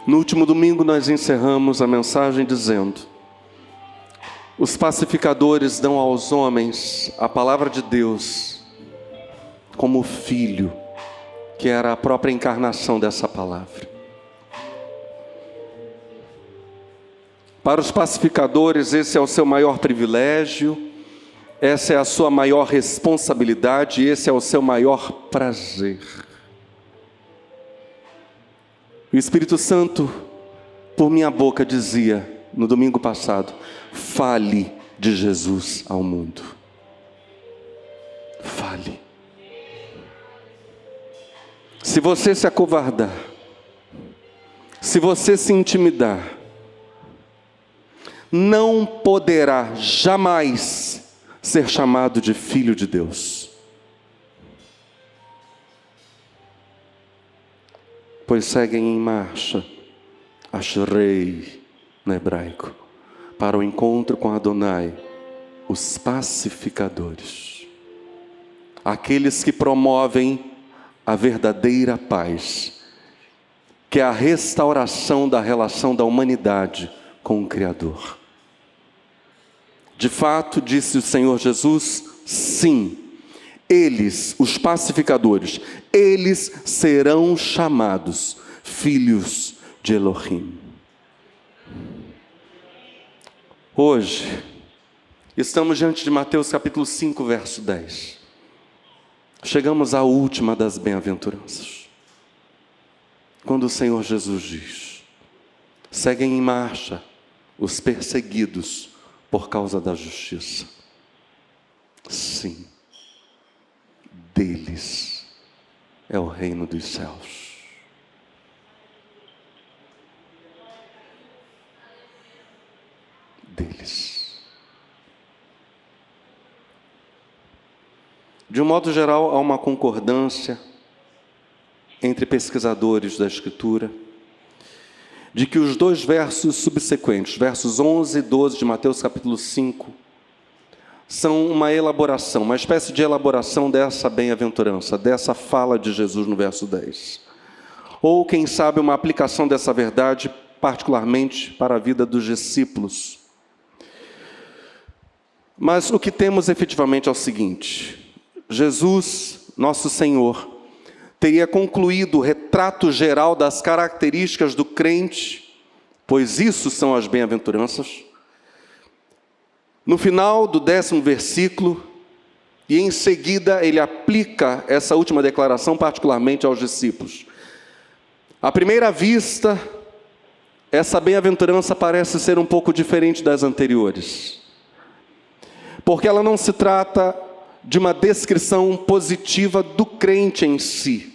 No último domingo nós encerramos a mensagem dizendo: os pacificadores dão aos homens a palavra de Deus como o Filho, que era a própria encarnação dessa palavra. Para os pacificadores, esse é o seu maior privilégio, essa é a sua maior responsabilidade, esse é o seu maior prazer. O Espírito Santo, por minha boca, dizia no domingo passado: fale de Jesus ao mundo. Fale. Se você se acovardar, se você se intimidar, não poderá jamais ser chamado de filho de Deus. Pois seguem em marcha, Ashrei no hebraico, para o encontro com Adonai, os pacificadores, aqueles que promovem a verdadeira paz, que é a restauração da relação da humanidade com o Criador. De fato, disse o Senhor Jesus, sim, eles, os pacificadores, eles serão chamados filhos de Elohim. Hoje, estamos diante de Mateus capítulo 5, verso 10. Chegamos à última das bem-aventuranças. Quando o Senhor Jesus diz: seguem em marcha os perseguidos por causa da justiça. Sim, deles é o reino dos céus. Deles. De um modo geral, há uma concordância entre pesquisadores da Escritura de que os dois versos subsequentes, versos 11 e 12 de Mateus capítulo 5, são uma elaboração, uma espécie de elaboração dessa bem-aventurança, dessa fala de Jesus no verso 10. Ou, quem sabe, uma aplicação dessa verdade, particularmente para a vida dos discípulos. Mas o que temos efetivamente é o seguinte: Jesus, nosso Senhor, teria concluído o retrato geral das características do crente, pois isso são as bem-aventuranças, no final do 10º versículo, e em seguida ele aplica essa última declaração particularmente aos discípulos. À primeira vista, essa bem-aventurança parece ser um pouco diferente das anteriores, porque ela não se trata de uma descrição positiva do crente em si,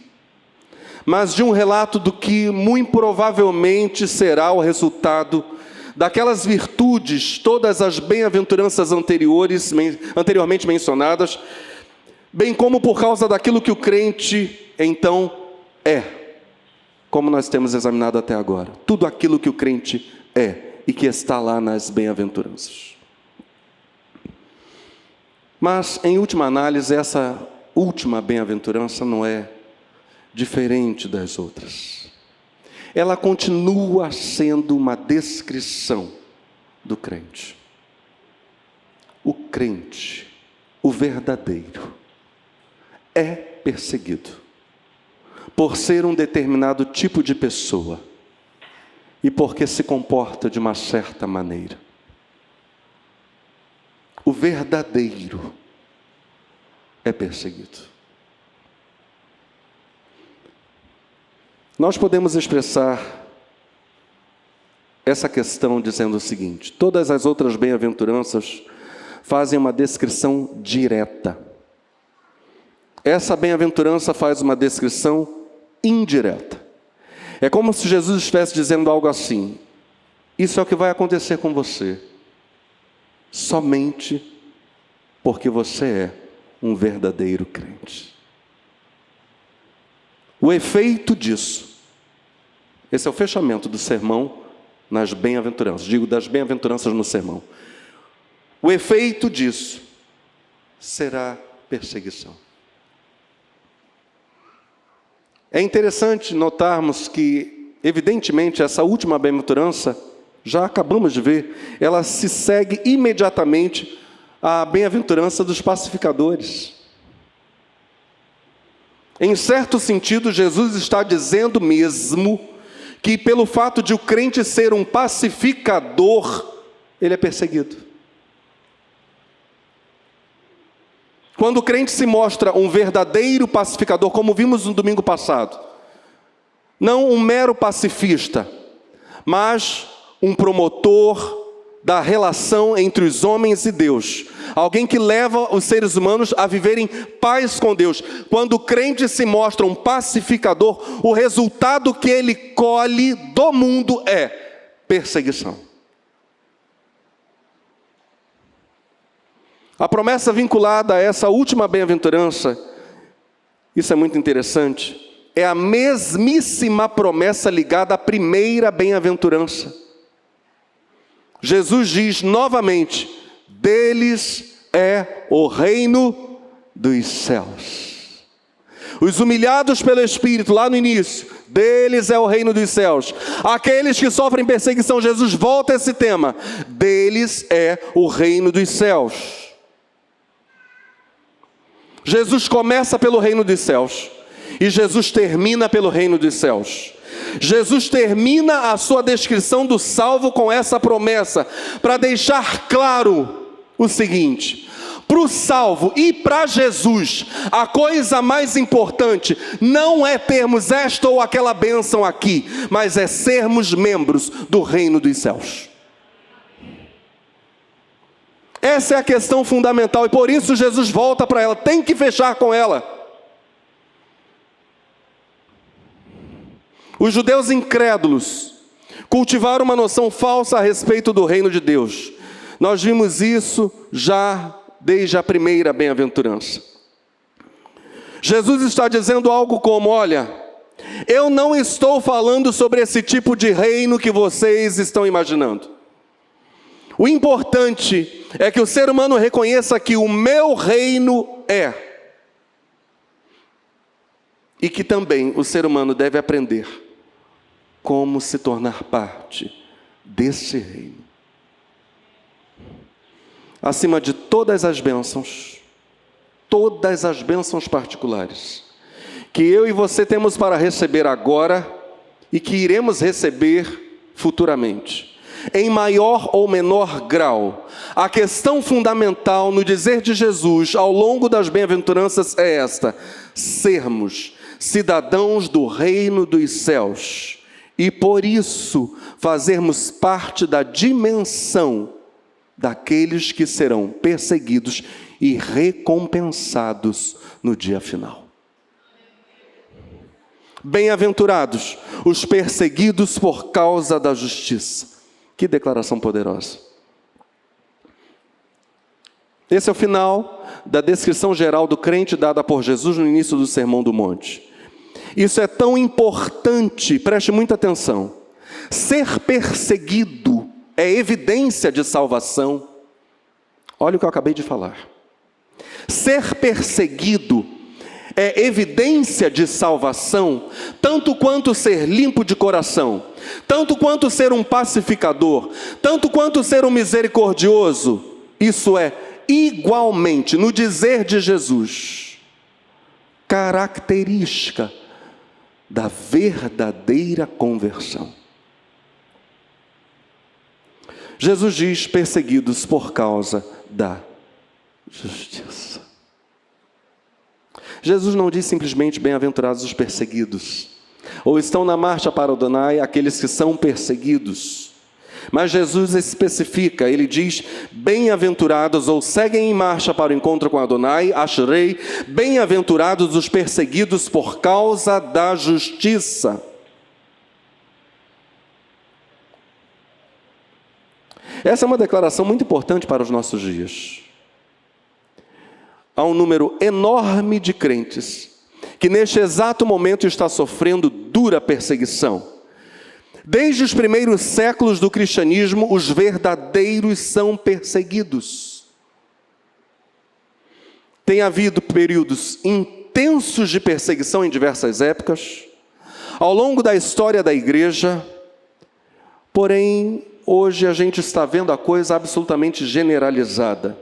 mas de um relato do que muito provavelmente será o resultado daquelas virtudes, todas as bem-aventuranças anteriormente mencionadas, bem como por causa daquilo que o crente então é, como nós temos examinado até agora. Tudo aquilo que o crente é e que está lá nas bem-aventuranças. Mas, em última análise, essa última bem-aventurança não é diferente das outras. Ela continua sendo uma descrição do crente. O crente, o verdadeiro, é perseguido por ser um determinado tipo de pessoa e porque se comporta de uma certa maneira. O verdadeiro é perseguido. Nós podemos expressar essa questão dizendo o seguinte: todas as outras bem-aventuranças fazem uma descrição direta. Essa bem-aventurança faz uma descrição indireta. É como se Jesus estivesse dizendo algo assim: isso é o que vai acontecer com você, somente porque você é um verdadeiro crente. O efeito disso, esse é o fechamento do sermão nas bem-aventuranças, digo das bem-aventuranças no sermão. O efeito disso será perseguição. É interessante notarmos que evidentemente, essa última bem-aventurança, já acabamos de ver, ela se segue imediatamente à bem-aventurança dos pacificadores. Em certo sentido, Jesus está dizendo mesmo que pelo fato de o crente ser um pacificador, ele é perseguido. Quando o crente se mostra um verdadeiro pacificador, como vimos no domingo passado, não um mero pacifista, mas um promotor da relação entre os homens e Deus. Alguém que leva os seres humanos a viverem paz com Deus. Quando o crente se mostra um pacificador, o resultado que ele colhe do mundo é perseguição. A promessa vinculada a essa última bem-aventurança, isso é muito interessante, é a mesmíssima promessa ligada à primeira bem-aventurança. Jesus diz novamente: deles é o reino dos céus. Os humilhados pelo Espírito, lá no início, deles é o reino dos céus. Aqueles que sofrem perseguição, Jesus volta a esse tema: deles é o reino dos céus. Jesus começa pelo reino dos céus e Jesus termina pelo reino dos céus. Jesus termina a sua descrição do salvo com essa promessa, para deixar claro o seguinte: para o salvo e para Jesus, a coisa mais importante não é termos esta ou aquela bênção aqui, mas é sermos membros do reino dos céus. Essa é a questão fundamental e por isso Jesus volta para ela, tem que fechar com ela. Os judeus incrédulos cultivaram uma noção falsa a respeito do reino de Deus. Nós vimos isso já desde a primeira bem-aventurança. Jesus está dizendo algo como: olha, eu não estou falando sobre esse tipo de reino que vocês estão imaginando. O importante é que o ser humano reconheça que o meu reino é. E que também o ser humano deve aprender como se tornar parte desse reino. Acima de todas as bênçãos particulares, que eu e você temos para receber agora e que iremos receber futuramente, em maior ou menor grau, a questão fundamental no dizer de Jesus ao longo das bem-aventuranças é esta: sermos cidadãos do reino dos céus e por isso fazermos parte da dimensão daqueles que serão perseguidos e recompensados no dia final. Bem-aventurados os perseguidos por causa da justiça. Que declaração poderosa. Esse é o final da descrição geral do crente dada por Jesus no início do Sermão do Monte. Isso é tão importante, preste muita atenção. Ser perseguido é evidência de salvação. Olha o que eu acabei de falar. Ser perseguido é evidência de salvação, tanto quanto ser limpo de coração, tanto quanto ser um pacificador, tanto quanto ser um misericordioso. Isso é igualmente, no dizer de Jesus, característica da verdadeira conversão. Jesus diz: perseguidos por causa da justiça. Jesus não diz simplesmente: bem-aventurados os perseguidos, ou estão na marcha para Adonai aqueles que são perseguidos. Mas Jesus especifica, ele diz: bem-aventurados, ou seguem em marcha para o encontro com Adonai, Ashrei, bem-aventurados os perseguidos por causa da justiça. Essa é uma declaração muito importante para os nossos dias. Há um número enorme de crentes que neste exato momento está sofrendo dura perseguição. Desde os primeiros séculos do cristianismo, os verdadeiros são perseguidos. Tem havido períodos intensos de perseguição em diversas épocas. ao longo da história da igreja, porém, hoje a gente está vendo a coisa absolutamente generalizada.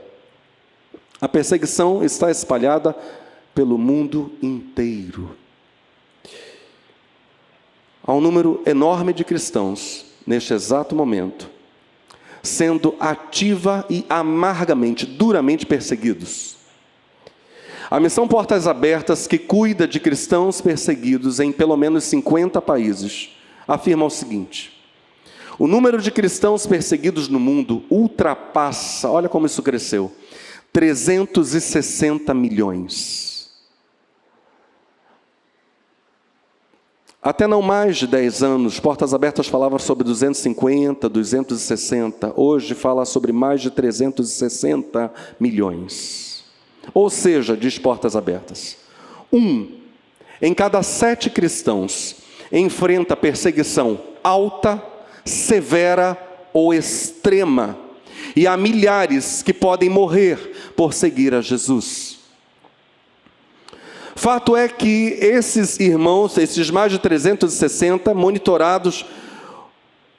A perseguição está espalhada pelo mundo inteiro. Há um número enorme de cristãos, neste exato momento, sendo ativa e amargamente, duramente perseguidos. A Missão Portas Abertas, que cuida de cristãos perseguidos em pelo menos 50 países, afirma o seguinte: o número de cristãos perseguidos no mundo ultrapassa, olha como isso cresceu, 360 milhões. Até não mais de 10 anos, Portas Abertas falava sobre 250, 260. Hoje fala sobre mais de 360 milhões. Ou seja, diz Portas Abertas, 1 em cada 7 cristãos enfrenta perseguição alta, severa ou extrema. E há milhares que podem morrer por seguir a Jesus. Fato é que esses irmãos, esses mais de 360, monitorados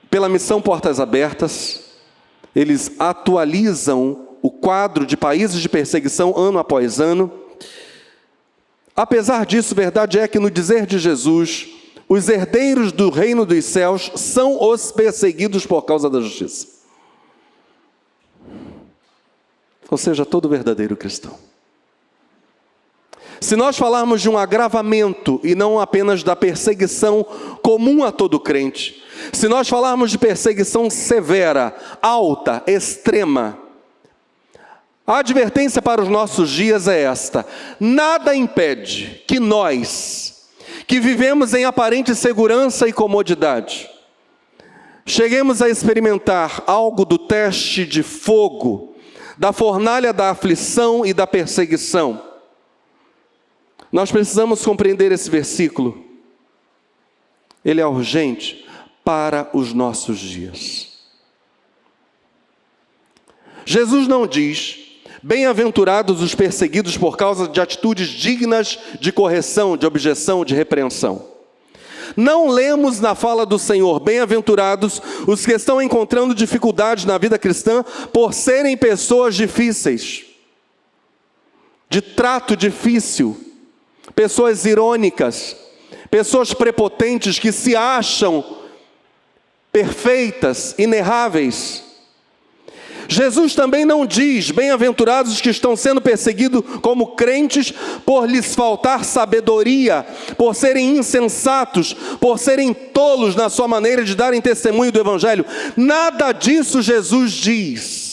pela Missão Portas Abertas, eles atualizam o quadro de países de perseguição ano após ano. Apesar disso, verdade é que no dizer de Jesus, os herdeiros do reino dos céus são os perseguidos por causa da justiça. Ou seja, todo verdadeiro cristão. Se nós falarmos de um agravamento e não apenas da perseguição comum a todo crente, se nós falarmos de perseguição severa, alta, extrema, a advertência para os nossos dias é esta: nada impede que nós, que vivemos em aparente segurança e comodidade, cheguemos a experimentar algo do teste de fogo, da fornalha da aflição e da perseguição. Nós precisamos compreender esse versículo. Ele é urgente para os nossos dias. Jesus não diz: bem-aventurados os perseguidos por causa de atitudes dignas de correção, de objeção, de repreensão. Não lemos na fala do Senhor: bem-aventurados os que estão encontrando dificuldades na vida cristã por serem pessoas difíceis, de trato difícil, pessoas irônicas, pessoas prepotentes que se acham perfeitas, inerráveis. Jesus também não diz: bem-aventurados os que estão sendo perseguidos como crentes por lhes faltar sabedoria, por serem insensatos, por serem tolos na sua maneira de darem testemunho do Evangelho. Nada disso Jesus diz.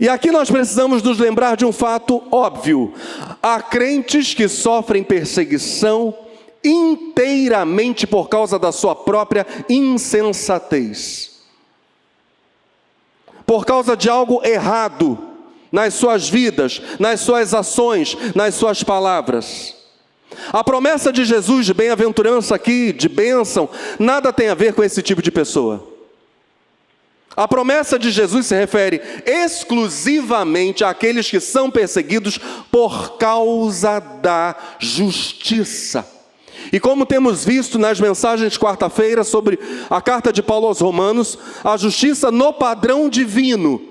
E aqui nós precisamos nos lembrar de um fato óbvio: há crentes que sofrem perseguição inteiramente por causa da sua própria insensatez, por causa de algo errado nas suas vidas, nas suas ações, nas suas palavras. A promessa de Jesus de bem-aventurança aqui, de bênção, nada tem a ver com esse tipo de pessoa. A promessa de Jesus se refere exclusivamente àqueles que são perseguidos por causa da justiça. E como temos visto nas mensagens de quarta-feira sobre a carta de Paulo aos Romanos, a justiça no padrão divino,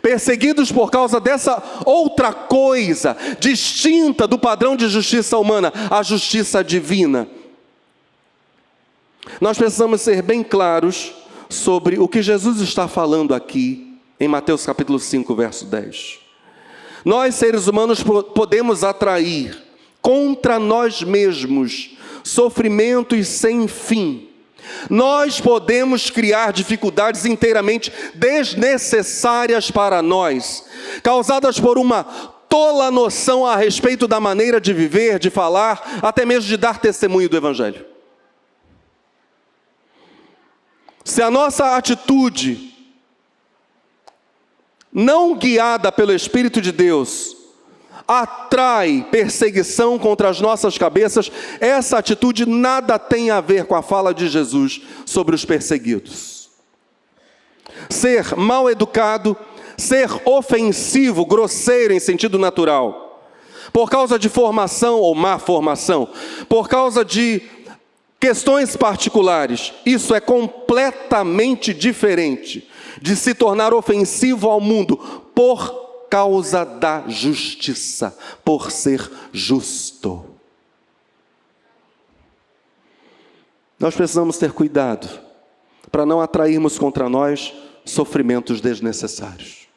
perseguidos por causa dessa outra coisa, distinta do padrão de justiça humana, a justiça divina. Nós precisamos ser bem claros sobre o que Jesus está falando aqui, em Mateus capítulo 5, verso 10. Nós, seres humanos, podemos atrair contra nós mesmos sofrimentos sem fim. Nós podemos criar dificuldades inteiramente desnecessárias para nós, causadas por uma tola noção a respeito da maneira de viver, de falar, até mesmo de dar testemunho do Evangelho. Se a nossa atitude, não guiada pelo Espírito de Deus, atrai perseguição contra as nossas cabeças, essa atitude nada tem a ver com a fala de Jesus sobre os perseguidos. Ser mal educado, ser ofensivo, grosseiro em sentido natural, por causa de formação ou má formação, por causa de questões particulares. Isso é completamente diferente de se tornar ofensivo ao mundo por causa da justiça, por ser justo. Nós precisamos ter cuidado para não atrairmos contra nós sofrimentos desnecessários.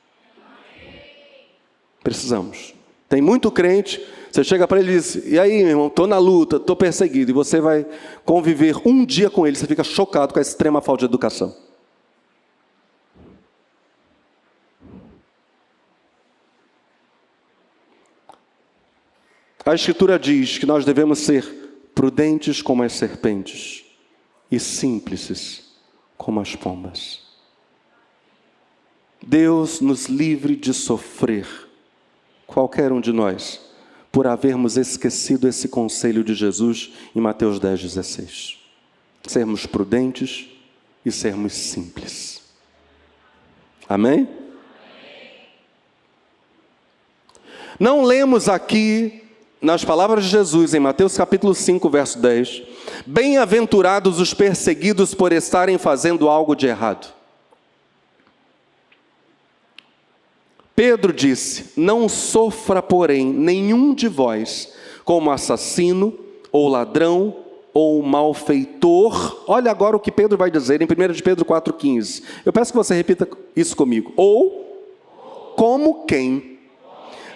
Precisamos. Tem muito crente, você chega para ele e diz: e aí, meu irmão, estou na luta, estou perseguido, e você vai conviver um dia com ele, você fica chocado com a extrema falta de educação. A Escritura diz que nós devemos ser prudentes como as serpentes e simples como as pombas. Deus nos livre de sofrer, qualquer um de nós, por havermos esquecido esse conselho de Jesus em Mateus 10,16. Sermos prudentes e sermos simples. Amém? Não lemos aqui, nas palavras de Jesus, em Mateus capítulo 5, verso 10, bem-aventurados os perseguidos por estarem fazendo algo de errado. Pedro disse: não sofra, porém, nenhum de vós como assassino, ou ladrão, ou malfeitor. Olha agora o que Pedro vai dizer em 1 de Pedro 4,15. Eu peço que você repita isso comigo. Ou como quem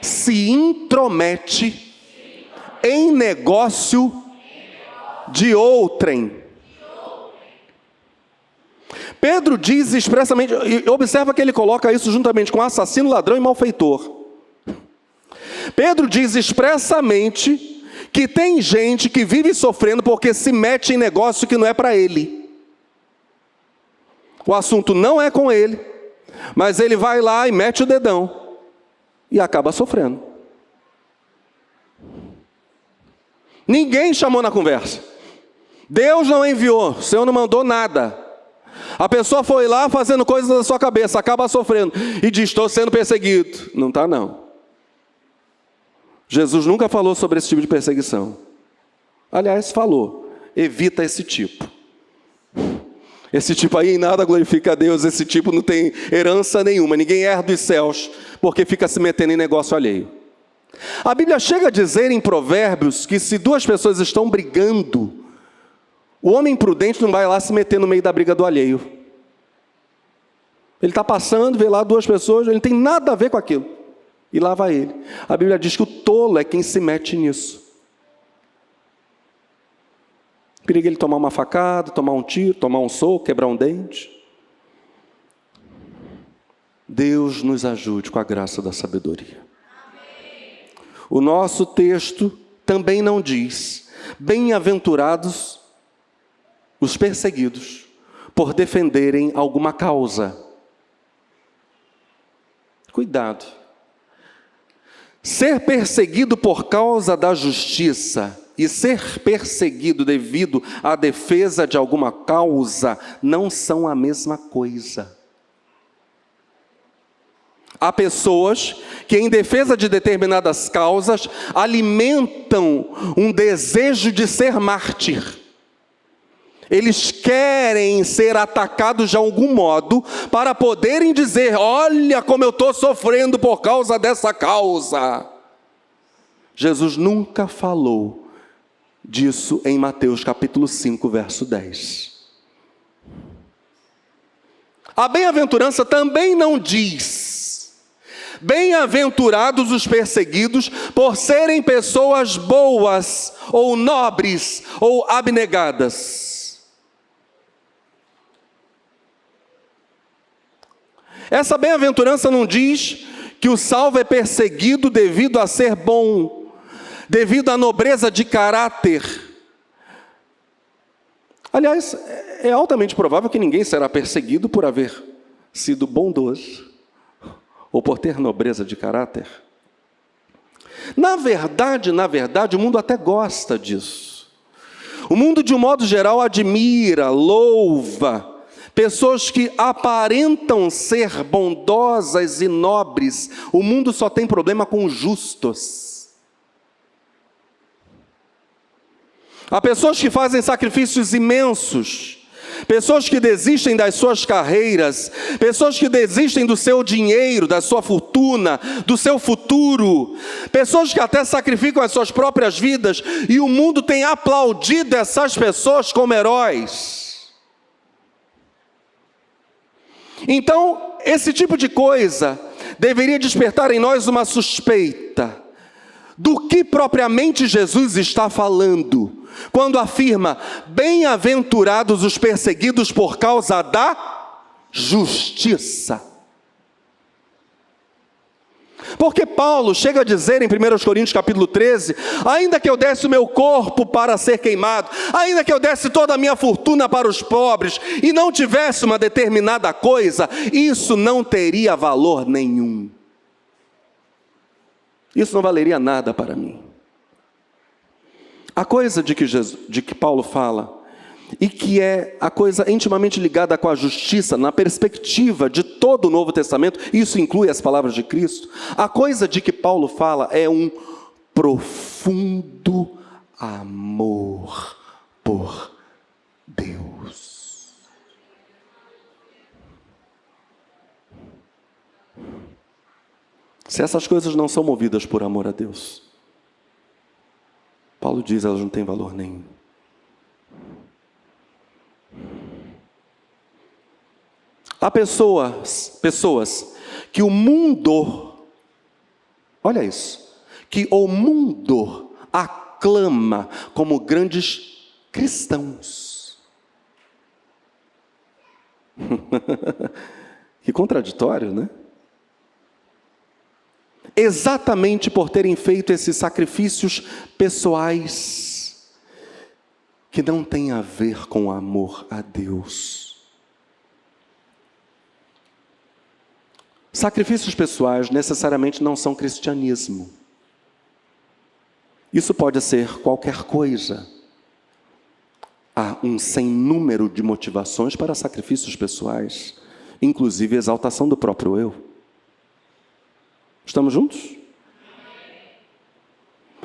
se intromete em negócio de outrem. Pedro diz expressamente, e observa que ele coloca isso juntamente com assassino, ladrão e malfeitor. Pedro diz expressamente que tem gente que vive sofrendo porque se mete em negócio que não é para ele. O assunto não é com ele, mas ele vai lá e mete o dedão e acaba sofrendo. Ninguém chamou na conversa. Deus não enviou, o Senhor não mandou nada. A pessoa foi lá fazendo coisas na sua cabeça, acaba sofrendo e diz: estou sendo perseguido. Não está, não. Jesus nunca falou sobre esse tipo de perseguição. Aliás, falou: evita esse tipo. Esse tipo aí em nada glorifica a Deus, esse tipo não tem herança nenhuma, ninguém herda dos céus, porque fica se metendo em negócio alheio. A Bíblia chega a dizer em Provérbios que se duas pessoas estão brigando, o homem prudente não vai lá se meter no meio da briga do alheio. Ele está passando, vê lá duas pessoas, ele não tem nada a ver com aquilo. E lá vai ele. A Bíblia diz que o tolo é quem se mete nisso. Periga ele tomar uma facada, tomar um tiro, tomar um soco, quebrar um dente. Deus nos ajude com a graça da sabedoria. Amém. O nosso texto também não diz: bem-aventurados os perseguidos por defenderem alguma causa. Cuidado. Ser perseguido por causa da justiça e ser perseguido devido à defesa de alguma causa não são a mesma coisa. Há pessoas que, em defesa de determinadas causas, alimentam um desejo de ser mártir. Eles querem ser atacados de algum modo para poderem dizer: olha como eu estou sofrendo por causa dessa causa. Jesus nunca falou disso em Mateus capítulo 5, verso 10. A bem-aventurança também não diz: bem-aventurados os perseguidos por serem pessoas boas, ou nobres, ou abnegadas. Essa bem-aventurança não diz que o salvo é perseguido devido a ser bom, devido à nobreza de caráter. Aliás, é altamente provável que ninguém será perseguido por haver sido bondoso ou por ter nobreza de caráter. Na verdade, o mundo até gosta disso. O mundo, de um modo geral, admira, louva pessoas que aparentam ser bondosas e nobres. O mundo só tem problema com justos. Há pessoas que fazem sacrifícios imensos, pessoas que desistem das suas carreiras, pessoas que desistem do seu dinheiro, da sua fortuna, do seu futuro, pessoas que até sacrificam as suas próprias vidas, e o mundo tem aplaudido essas pessoas como heróis. Então, esse tipo de coisa deveria despertar em nós uma suspeita do que propriamente Jesus está falando, quando afirma: bem-aventurados os perseguidos por causa da justiça. Porque Paulo chega a dizer em 1 Coríntios capítulo 13, ainda que eu desse o meu corpo para ser queimado, ainda que eu desse toda a minha fortuna para os pobres, e não tivesse uma determinada coisa, isso não teria valor nenhum. Isso não valeria nada para mim. A coisa de que Paulo fala, e que é a coisa intimamente ligada com a justiça, na perspectiva de todo o Novo Testamento, isso inclui as palavras de Cristo, a coisa de que Paulo fala é um profundo amor por Deus. Se essas coisas não são movidas por amor a Deus, Paulo diz, elas não têm valor nenhum. Há pessoas que o mundo, olha isso, que o mundo aclama como grandes cristãos. Que contraditório, né? Exatamente por terem feito esses sacrifícios pessoais, que não têm a ver com o amor a Deus. Sacrifícios pessoais necessariamente não são cristianismo. Isso pode ser qualquer coisa. Há um sem número de motivações para sacrifícios pessoais, inclusive a exaltação do próprio eu. Estamos juntos?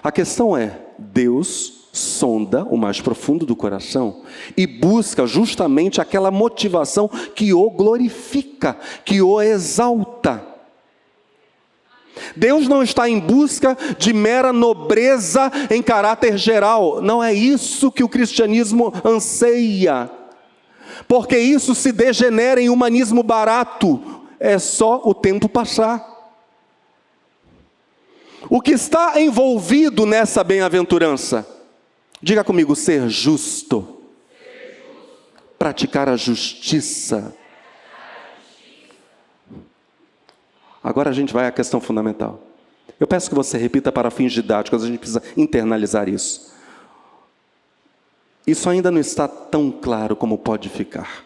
A questão é, Deus sonda o mais profundo do coração e busca justamente aquela motivação que o glorifica, que o exalta. Deus não está em busca de mera nobreza em caráter geral. Não é isso que o cristianismo anseia, porque isso se degenera em humanismo barato. É só o tempo passar. O que está envolvido nessa bem-aventurança? Diga comigo, ser justo. Praticar a justiça. Agora a gente vai à questão fundamental. Eu peço que você repita para fins didáticos, a gente precisa internalizar isso. Isso ainda não está tão claro como pode ficar.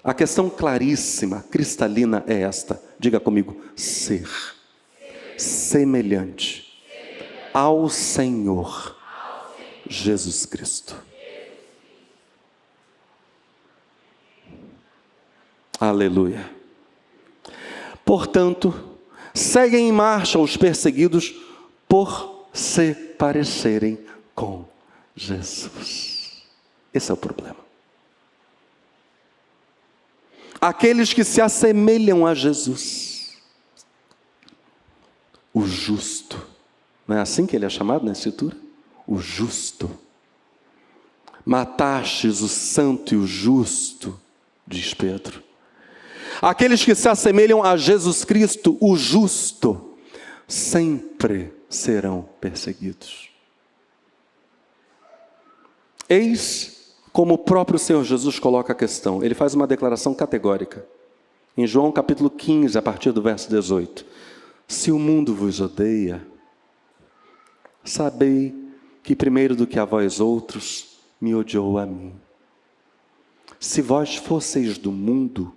A questão claríssima, cristalina é esta. Diga comigo, ser semelhante ao Senhor Jesus Cristo. Aleluia. Portanto, seguem em marcha os perseguidos por se parecerem com Jesus. Esse é o problema. Aqueles que se assemelham a Jesus. O justo. Não é assim que ele é chamado na Escritura? O justo. Matastes o santo e o justo, diz Pedro. Aqueles que se assemelham a Jesus Cristo, o justo, sempre serão perseguidos. Eis como o próprio Senhor Jesus coloca a questão. Ele faz uma declaração categórica. Em João capítulo 15, a partir do verso 18. Se o mundo vos odeia, sabei que primeiro do que a vós outros, me odiou a mim. Se vós fosseis do mundo,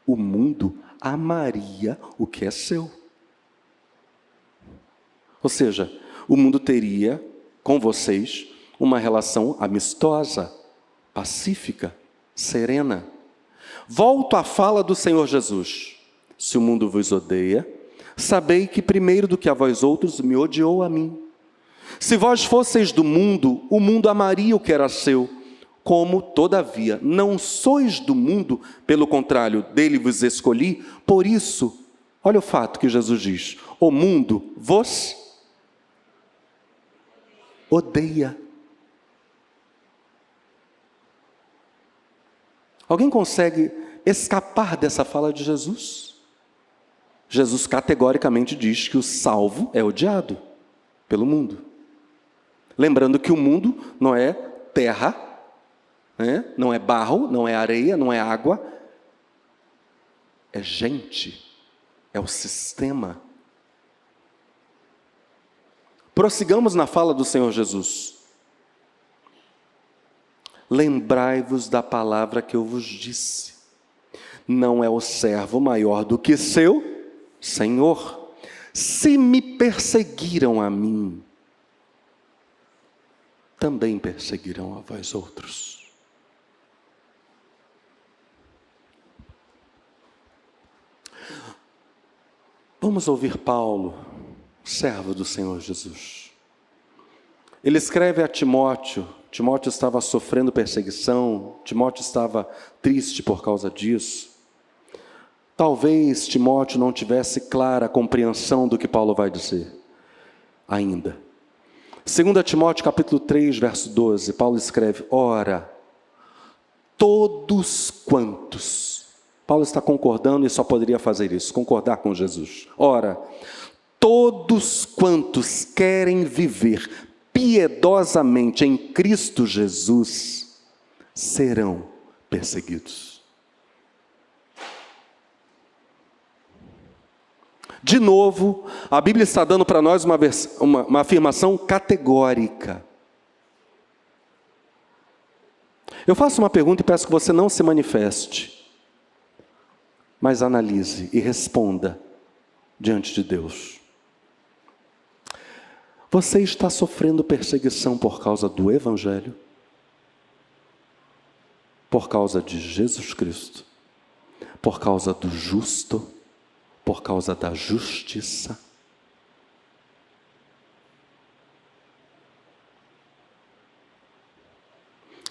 o mundo amaria o que é seu. Ou seja, o mundo teria com vocês uma relação amistosa, pacífica, serena. Volto à fala do Senhor Jesus. Se o mundo vos odeia, sabei que primeiro do que a vós outros me odiou a mim. Se vós fosseis do mundo, o mundo amaria o que era seu. Como, todavia, não sois do mundo, pelo contrário, dele vos escolhi, por isso, olha o fato que Jesus diz: o mundo vos odeia. Alguém consegue escapar dessa fala de Jesus? Jesus categoricamente diz que o salvo é odiado pelo mundo. Lembrando que o mundo não é terra, não é barro, não é areia, não é água, é gente, é o sistema. Prossigamos na fala do Senhor Jesus. Lembrai-vos da palavra que eu vos disse. Não é o servo maior do que seu Senhor. Se me perseguiram a mim, também perseguirão a vós outros. Vamos ouvir Paulo, servo do Senhor Jesus. Ele escreve a Timóteo. Timóteo estava sofrendo perseguição, Timóteo estava triste por causa disso. Talvez Timóteo não tivesse clara a compreensão do que Paulo vai dizer ainda. 2 Timóteo capítulo 3, verso 12, Paulo escreve: ora, todos quantos... Paulo está concordando e só poderia fazer isso, concordar com Jesus. Ora, todos quantos querem viver piedosamente em Cristo Jesus serão perseguidos. De novo, a Bíblia está dando para nós uma afirmação categórica. Eu faço uma pergunta e peço que você não se manifeste, mas analise e responda diante de Deus. Você está sofrendo perseguição por causa do Evangelho? Por causa de Jesus Cristo? Por causa do justo? Por causa da justiça?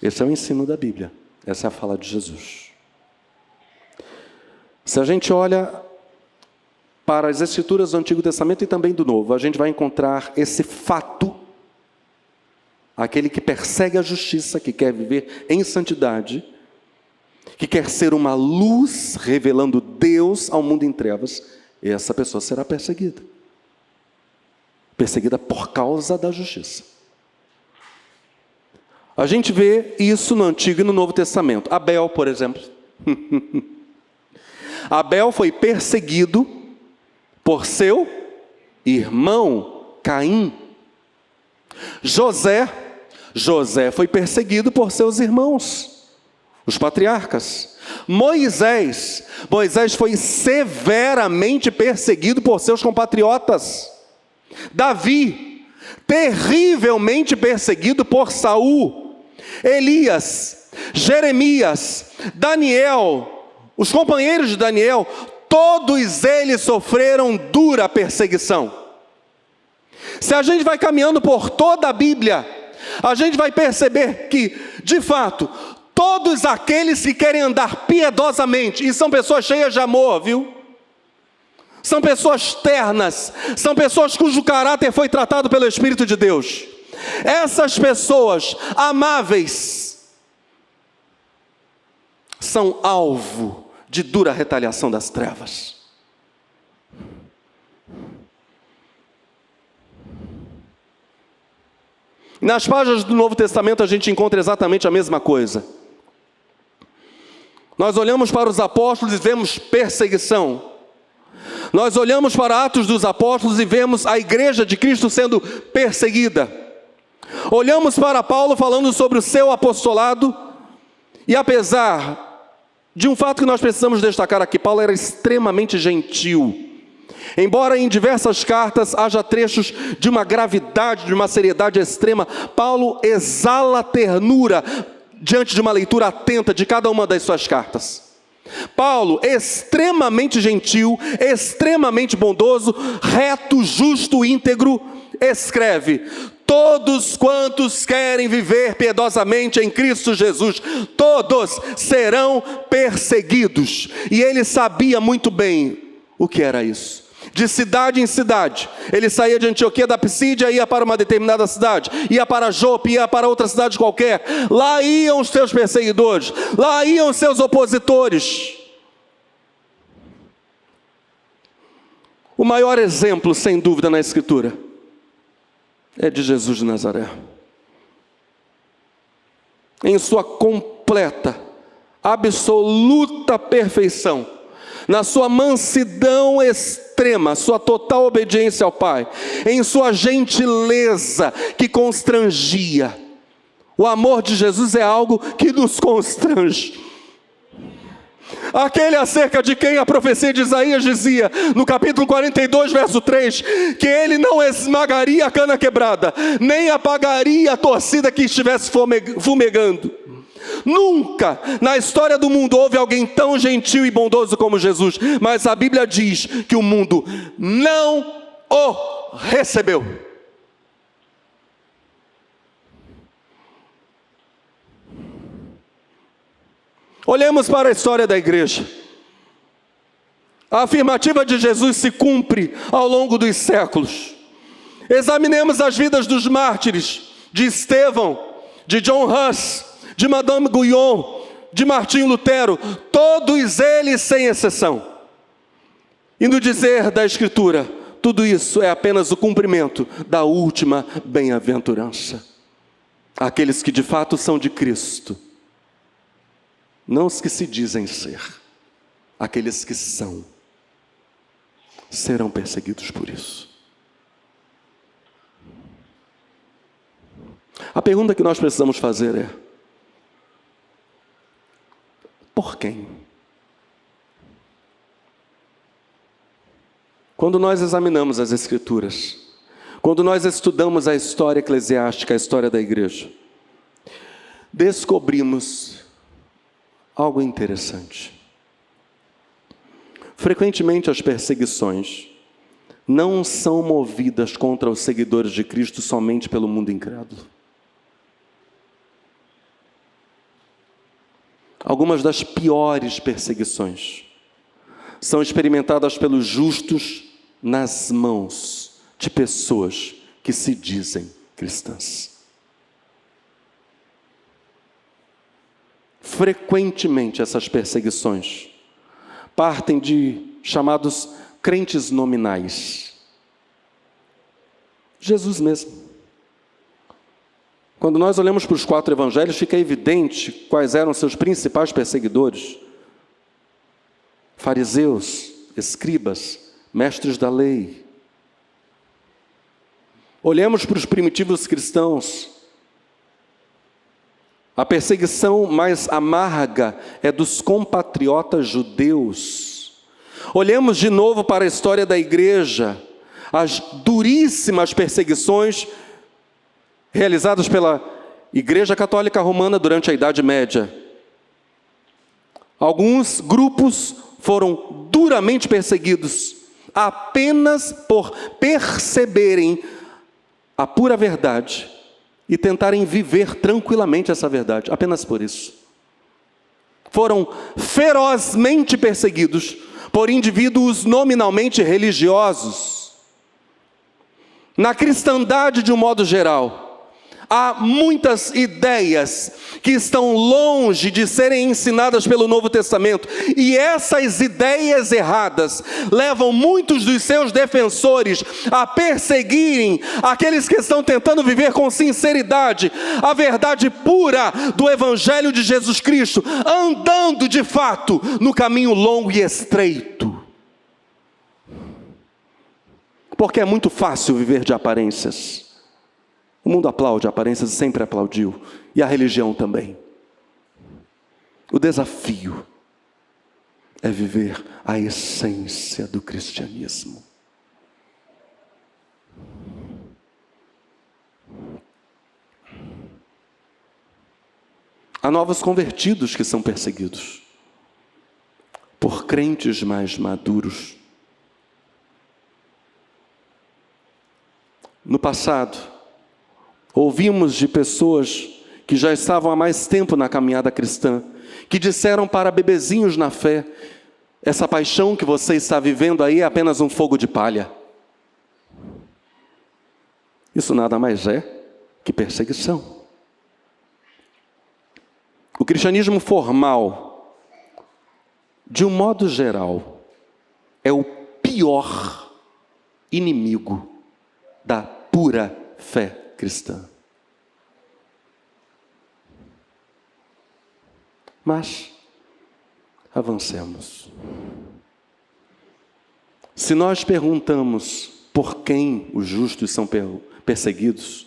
Esse é o ensino da Bíblia. Essa é a fala de Jesus. Se a gente olha para as Escrituras do Antigo Testamento e também do Novo, a gente vai encontrar esse fato. Aquele que persegue a justiça, que quer viver em santidade, que quer ser uma luz revelando Deus ao mundo em trevas, essa pessoa será perseguida. Perseguida por causa da justiça. A gente vê isso no Antigo e no Novo Testamento. Abel, por exemplo. Abel foi perseguido por seu irmão Caim. José foi perseguido por seus irmãos, os patriarcas. Moisés foi severamente perseguido por seus compatriotas. Davi, terrivelmente perseguido por Saul. Elias, Jeremias, Daniel, os companheiros de Daniel, todos eles sofreram dura perseguição. Se a gente vai caminhando por toda a Bíblia, a gente vai perceber que, de fato, todos aqueles que querem andar piedosamente, e são pessoas cheias de amor, viu? São pessoas ternas, são pessoas cujo caráter foi tratado pelo Espírito de Deus. Essas pessoas amáveis são alvo de dura retaliação das trevas. Nas páginas do Novo Testamento a gente encontra exatamente a mesma coisa. Nós olhamos para os apóstolos e vemos perseguição. Nós olhamos para Atos dos Apóstolos e vemos a igreja de Cristo sendo perseguida. Olhamos para Paulo falando sobre o seu apostolado, e apesar de um fato que nós precisamos destacar aqui, Paulo era extremamente gentil. Embora em diversas cartas haja trechos de uma gravidade, de uma seriedade extrema, Paulo exala ternura diante de uma leitura atenta de cada uma das suas cartas. Paulo, extremamente gentil, extremamente bondoso, reto, justo, íntegro, escreve: todos quantos querem viver piedosamente em Cristo Jesus, todos serão perseguidos. E ele sabia muito bem o que era isso. De cidade em cidade, ele saía de Antioquia da Psídia, ia para uma determinada cidade, ia para Jope, ia para outra cidade qualquer. Lá iam os seus perseguidores, lá iam os seus opositores. O maior exemplo, sem dúvida, na Escritura é de Jesus de Nazaré. Em sua completa, absoluta perfeição, na sua mansidão extrema, sua total obediência ao Pai, em sua gentileza que constrangia. O amor de Jesus é algo que nos constrange. Aquele acerca de quem a profecia de Isaías dizia, no capítulo 42, verso 3, que ele não esmagaria a cana quebrada, nem apagaria a torcida que estivesse fumegando. Nunca na história do mundo houve alguém tão gentil e bondoso como Jesus, mas a Bíblia diz que o mundo não o recebeu. Olhemos para a história da igreja. A afirmativa de Jesus se cumpre ao longo dos séculos. Examinemos as vidas dos mártires, de Estevão, de John Huss, de Madame Guyon, de Martinho Lutero, todos eles sem exceção. E no dizer da Escritura, tudo isso é apenas o cumprimento da última bem-aventurança. Aqueles que de fato são de Cristo, não os que se dizem ser, aqueles que são, serão perseguidos por isso. A pergunta que nós precisamos fazer é: por quem? Quando nós examinamos as Escrituras, quando nós estudamos a história eclesiástica, a história da igreja, descobrimos algo interessante. Frequentemente as perseguições não são movidas contra os seguidores de Cristo somente pelo mundo incrédulo. Algumas das piores perseguições são experimentadas pelos justos nas mãos de pessoas que se dizem cristãs. Frequentemente essas perseguições partem de chamados crentes nominais. Jesus mesmo. Quando nós olhamos para os 4 evangelhos, fica evidente quais eram seus principais perseguidores: fariseus, escribas, mestres da lei. Olhemos para os primitivos cristãos. A perseguição mais amarga é dos compatriotas judeus. Olhemos de novo para a história da igreja, as duríssimas perseguições realizadas pela Igreja Católica Romana durante a Idade Média. Alguns grupos foram duramente perseguidos apenas por perceberem a pura verdade e tentarem viver tranquilamente essa verdade, apenas por isso. Foram ferozmente perseguidos por indivíduos nominalmente religiosos. Na cristandade, de um modo geral, há muitas ideias que estão longe de serem ensinadas pelo Novo Testamento, e essas ideias erradas levam muitos dos seus defensores a perseguirem aqueles que estão tentando viver com sinceridade a verdade pura do Evangelho de Jesus Cristo, andando de fato no caminho longo e estreito. Porque é muito fácil viver de aparências. O mundo aplaude aparências e sempre aplaudiu, e a religião também. O desafio é viver a essência do cristianismo. Há novos convertidos que são perseguidos por crentes mais maduros. No passado, Ouvimos de pessoas que já estavam há mais tempo na caminhada cristã, que disseram para bebezinhos na fé: essa paixão que você está vivendo aí é apenas um fogo de palha. Isso nada mais é que perseguição. O cristianismo formal, de um modo geral, é o pior inimigo da pura fé cristã. Mas avancemos. Se nós perguntamos por quem os justos são perseguidos,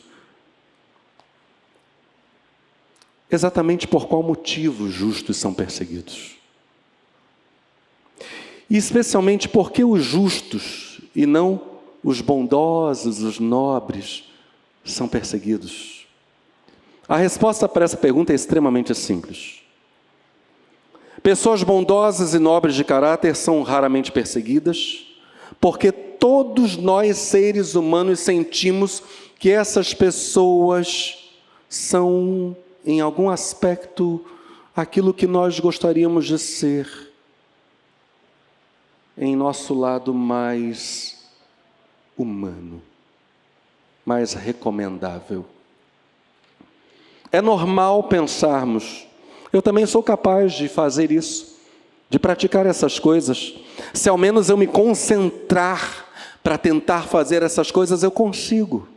exatamente por qual motivo os justos são perseguidos? E especialmente por que os justos e não os bondosos, os nobres, são perseguidos? A resposta para essa pergunta é extremamente simples. Pessoas bondosas e nobres de caráter são raramente perseguidas, porque todos nós, seres humanos, sentimos que essas pessoas são, em algum aspecto, aquilo que nós gostaríamos de ser, em nosso lado mais humano, mais recomendável. É normal pensarmos: eu também sou capaz de fazer isso, de praticar essas coisas. Se ao menos eu me concentrar para tentar fazer essas coisas, eu consigo.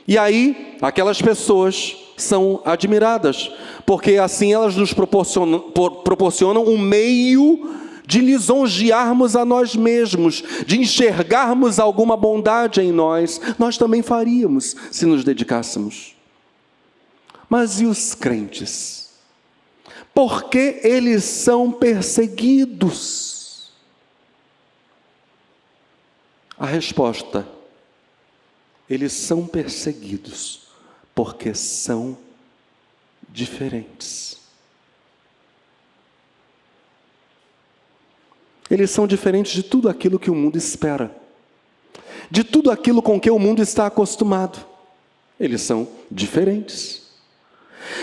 E aí, aquelas pessoas são admiradas, porque assim elas nos proporcionam um meio de lisonjearmos a nós mesmos, de enxergarmos alguma bondade em nós. Nós também faríamos, se nos dedicássemos. Mas e os crentes? Por que eles são perseguidos? A resposta: eles são perseguidos porque são diferentes. Eles são diferentes de tudo aquilo que o mundo espera, de tudo aquilo com que o mundo está acostumado. Eles são diferentes.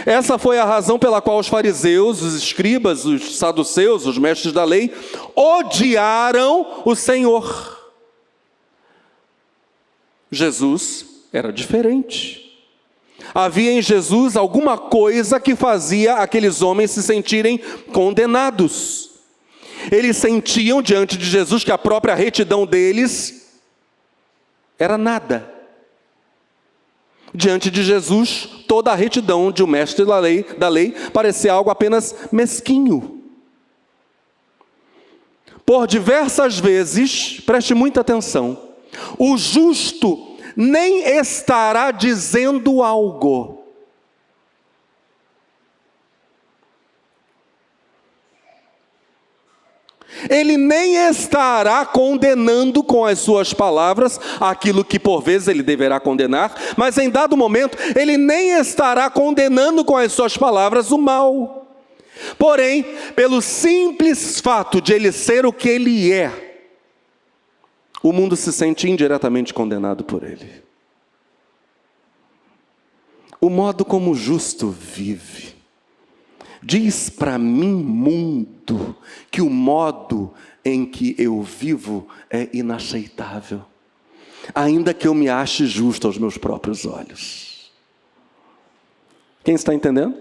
Essa foi a razão pela qual os fariseus, os escribas, os saduceus, os mestres da lei, odiaram o Senhor. Jesus era diferente. Havia em Jesus alguma coisa que fazia aqueles homens se sentirem condenados. Eles sentiam diante de Jesus que a própria retidão deles era nada. Diante de Jesus, toda a retidão de um mestre da lei parecia algo apenas mesquinho. Por diversas vezes, preste muita atenção, o justo nem estará dizendo algo. Ele nem estará condenando com as suas palavras aquilo que por vezes ele deverá condenar, mas em dado momento ele nem estará condenando com as suas palavras o mal. Porém, pelo simples fato de ele ser o que ele é, o mundo se sente indiretamente condenado por ele. O modo como o justo vive diz para mim, mundo, que o modo em que eu vivo é inaceitável, ainda que eu me ache justo aos meus próprios olhos. Quem está entendendo?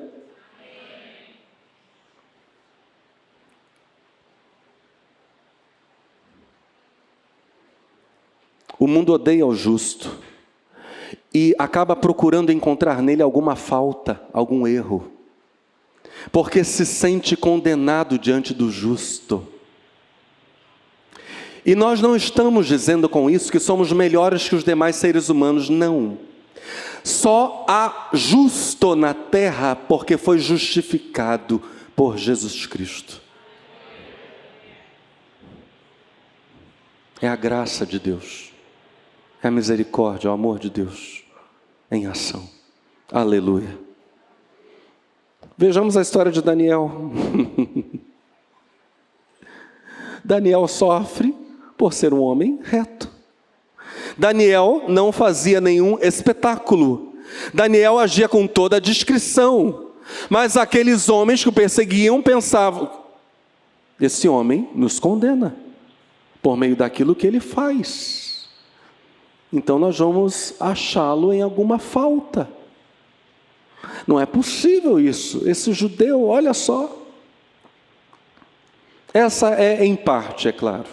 O mundo odeia o justo e acaba procurando encontrar nele alguma falta, algum erro, porque se sente condenado diante do justo. E nós não estamos dizendo com isso que somos melhores que os demais seres humanos, não. Só há justo na terra porque foi justificado por Jesus Cristo. É a graça de Deus, é a misericórdia, o amor de Deus em ação. Aleluia. Vejamos a história de Daniel. Daniel sofre por ser um homem reto. Daniel não fazia nenhum espetáculo. Daniel agia com toda a discrição. Mas aqueles homens que o perseguiam pensavam: esse homem nos condena por meio daquilo que ele faz. Então nós vamos achá-lo em alguma falta. Não é possível isso. Esse judeu, olha só. Essa é, em parte, é claro,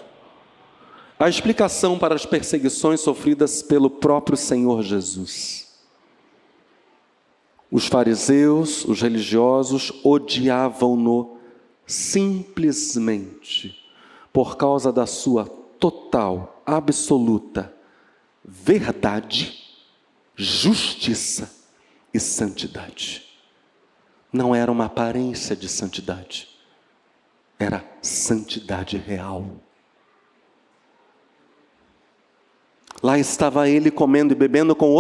a explicação para as perseguições sofridas pelo próprio Senhor Jesus. Os fariseus, os religiosos, odiavam-no simplesmente por causa da sua total, absoluta verdade, justiça e santidade. Não era uma aparência de santidade, era santidade real. Lá estava ele comendo e bebendo com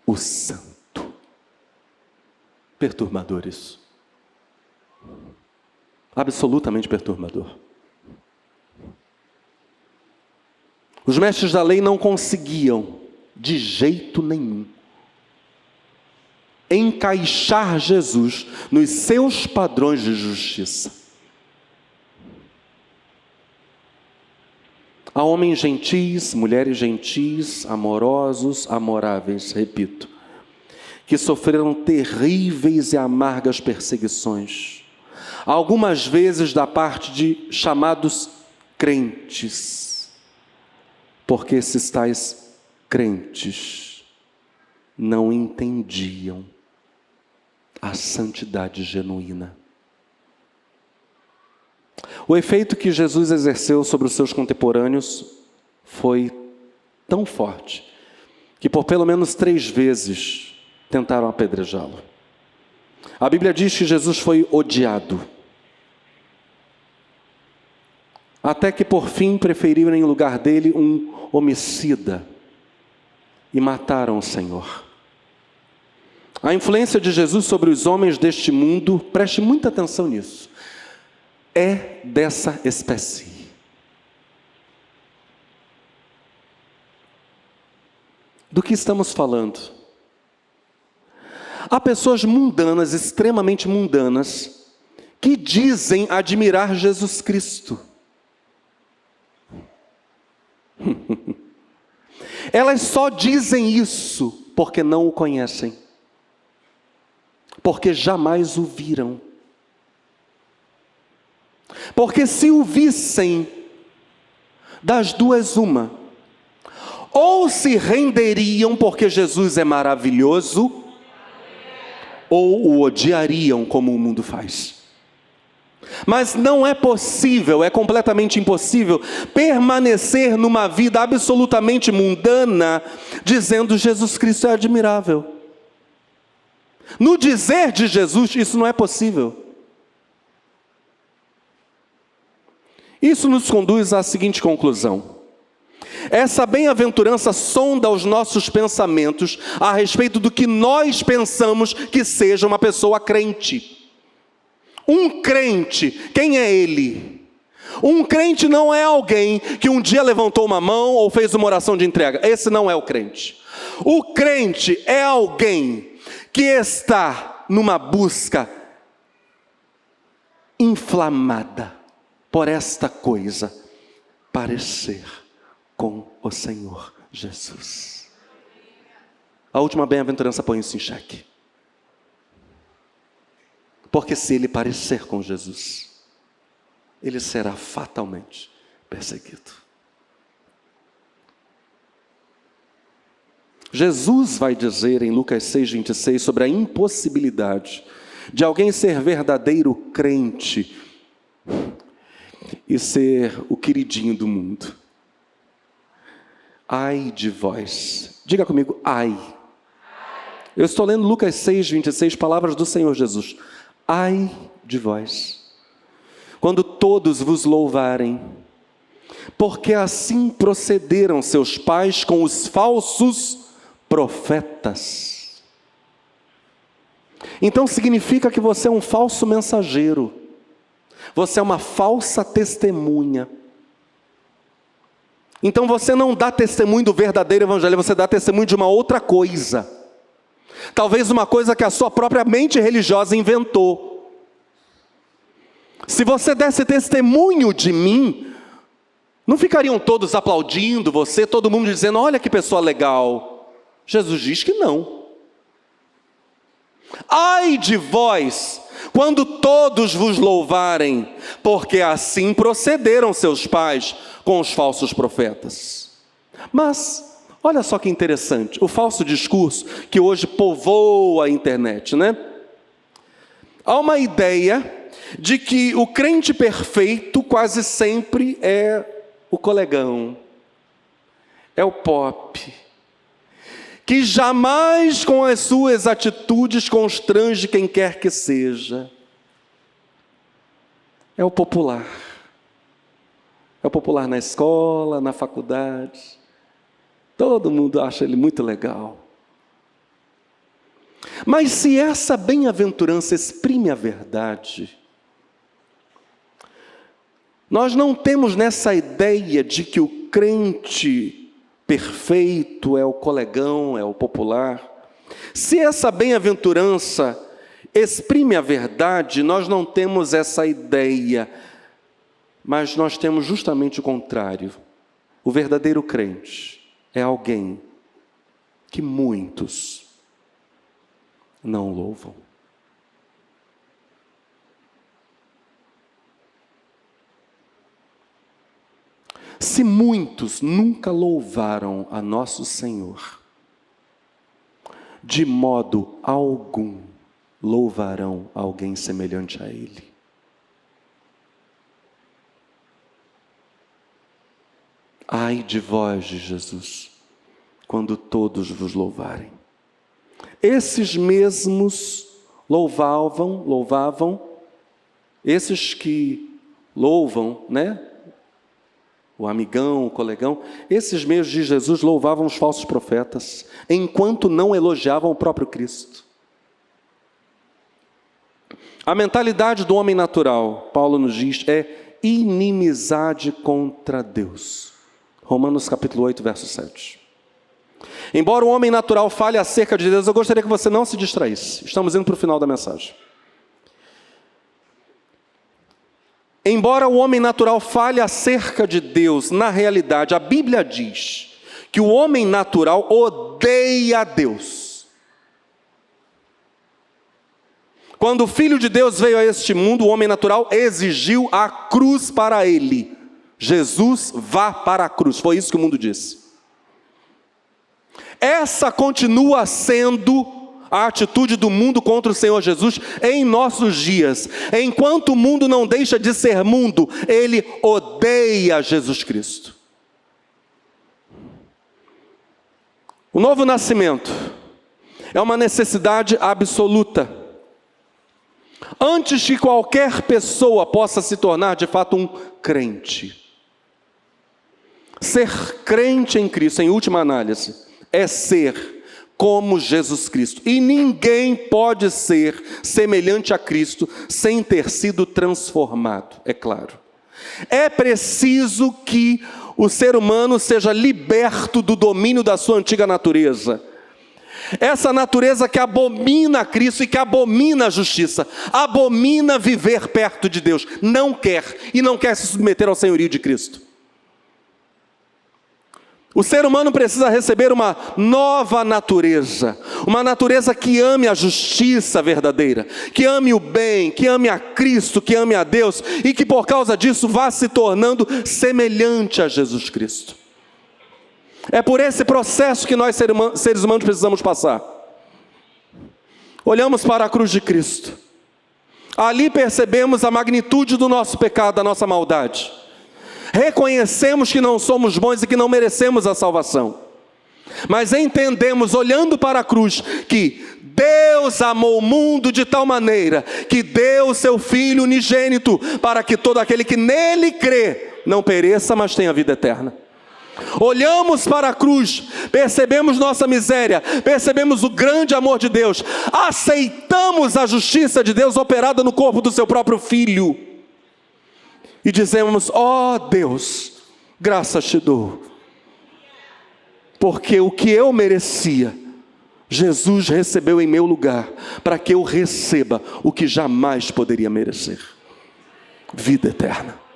o santo. Perturbador isso. Absolutamente perturbador. Os mestres da lei não conseguiam, de jeito nenhum, encaixar Jesus nos seus padrões de justiça. Há homens gentis, mulheres gentis, amorosos, amoráveis, repito, que sofreram terríveis e amargas perseguições, algumas vezes da parte de chamados crentes, porque esses tais crentes não entendiam a santidade genuína. O efeito que Jesus exerceu sobre os seus contemporâneos foi tão forte que por pelo menos 3 vezes tentaram apedrejá-lo. A Bíblia diz que Jesus foi odiado, até que por fim preferiram em lugar dele um homicida e mataram o Senhor. A influência de Jesus sobre os homens deste mundo, preste muita atenção nisso, é dessa espécie. Do que estamos falando? Há pessoas mundanas, extremamente mundanas, que dizem admirar Jesus Cristo. Elas só dizem isso porque não o conhecem, porque jamais o viram. Porque se o vissem, das duas uma: ou se renderiam porque Jesus é maravilhoso, ou o odiariam como o mundo faz. Mas não é possível, é completamente impossível permanecer numa vida absolutamente mundana dizendo Jesus Cristo é admirável. No dizer de Jesus, isso não é possível. Isso nos conduz à seguinte conclusão: essa bem-aventurança sonda os nossos pensamentos a respeito do que nós pensamos que seja uma pessoa crente. Um crente, quem é ele? Um crente não é alguém que um dia levantou uma mão ou fez uma oração de entrega. Esse não é o crente. O crente é alguém que está numa busca inflamada por esta coisa, parecer com o Senhor Jesus. A última bem-aventurança põe isso em xeque. Porque se ele parecer com Jesus, ele será fatalmente perseguido. Jesus vai dizer em Lucas 6,26 sobre a impossibilidade de alguém ser verdadeiro crente e ser o queridinho do mundo. Ai de vós. Diga comigo, ai. Eu estou lendo Lucas 6,26, palavras do Senhor Jesus. Ai de vós, quando todos vos louvarem, porque assim procederam seus pais com os falsos profetas. Então significa que você é um falso mensageiro, você é uma falsa testemunha. Então você não dá testemunho do verdadeiro evangelho, você dá testemunho de uma outra coisa. Talvez uma coisa que a sua própria mente religiosa inventou. Se você desse testemunho de mim, não ficariam todos aplaudindo você, todo mundo dizendo, olha que pessoa legal. Jesus diz que não. Ai de vós, quando todos vos louvarem, porque assim procederam seus pais com os falsos profetas. Mas, olha só que interessante, o falso discurso que hoje povoa a internet, né? Há uma ideia de que o crente perfeito quase sempre é o colegão, é o pop, que jamais com as suas atitudes constrange quem quer que seja. É o popular. É o popular na escola, na faculdade. Todo mundo acha ele muito legal. Mas se essa bem-aventurança exprime a verdade, nós não temos nessa ideia de que o crente perfeito é o colegão, é o popular. Se essa bem-aventurança exprime a verdade, nós não temos essa ideia, mas nós temos justamente o contrário. O verdadeiro crente é alguém que muitos não louvam. Se muitos nunca louvaram a nosso Senhor, de modo algum louvarão alguém semelhante a Ele. Ai de vós, de Jesus, quando todos vos louvarem. Esses mesmos louvavam, esses que louvam, né? O amigão, o colegão, esses mesmos de Jesus louvavam os falsos profetas, enquanto não elogiavam o próprio Cristo. A mentalidade do homem natural, Paulo nos diz, é inimizade contra Deus. Romanos capítulo 8, verso 7. Embora o homem natural fale acerca de Deus, eu gostaria que você não se distraísse. Estamos indo para o final da mensagem. Embora o homem natural fale acerca de Deus, na realidade, a Bíblia diz que o homem natural odeia a Deus. Quando o Filho de Deus veio a este mundo, o homem natural exigiu a cruz para ele. Jesus, vá para a cruz. Foi isso que o mundo disse. Essa continua sendo a atitude do mundo contra o Senhor Jesus em nossos dias. Enquanto o mundo não deixa de ser mundo, ele odeia Jesus Cristo. O novo nascimento é uma necessidade absoluta. Antes que qualquer pessoa possa se tornar de fato um crente. Ser crente em Cristo, em última análise, é ser como Jesus Cristo. E ninguém pode ser semelhante a Cristo sem ter sido transformado, é claro. É preciso que o ser humano seja liberto do domínio da sua antiga natureza. Essa natureza que abomina Cristo e que abomina a justiça, abomina viver perto de Deus, não quer se submeter ao senhorio de Cristo. O ser humano precisa receber uma nova natureza, uma natureza que ame a justiça verdadeira, que ame o bem, que ame a Cristo, que ame a Deus, e que por causa disso vá se tornando semelhante a Jesus Cristo. É por esse processo que nós seres humanos precisamos passar. Olhamos para a cruz de Cristo. Ali percebemos a magnitude do nosso pecado, da nossa maldade. Reconhecemos que não somos bons e que não merecemos a salvação. Mas entendemos, olhando para a cruz, que Deus amou o mundo de tal maneira que deu o seu Filho unigênito para que todo aquele que nele crê não pereça, mas tenha vida eterna. Olhamos para a cruz, percebemos nossa miséria, percebemos o grande amor de Deus, aceitamos a justiça de Deus operada no corpo do seu próprio Filho, e dizemos: ó Deus, graças te dou. Porque o que eu merecia, Jesus recebeu em meu lugar, para que eu receba o que jamais poderia merecer: vida eterna.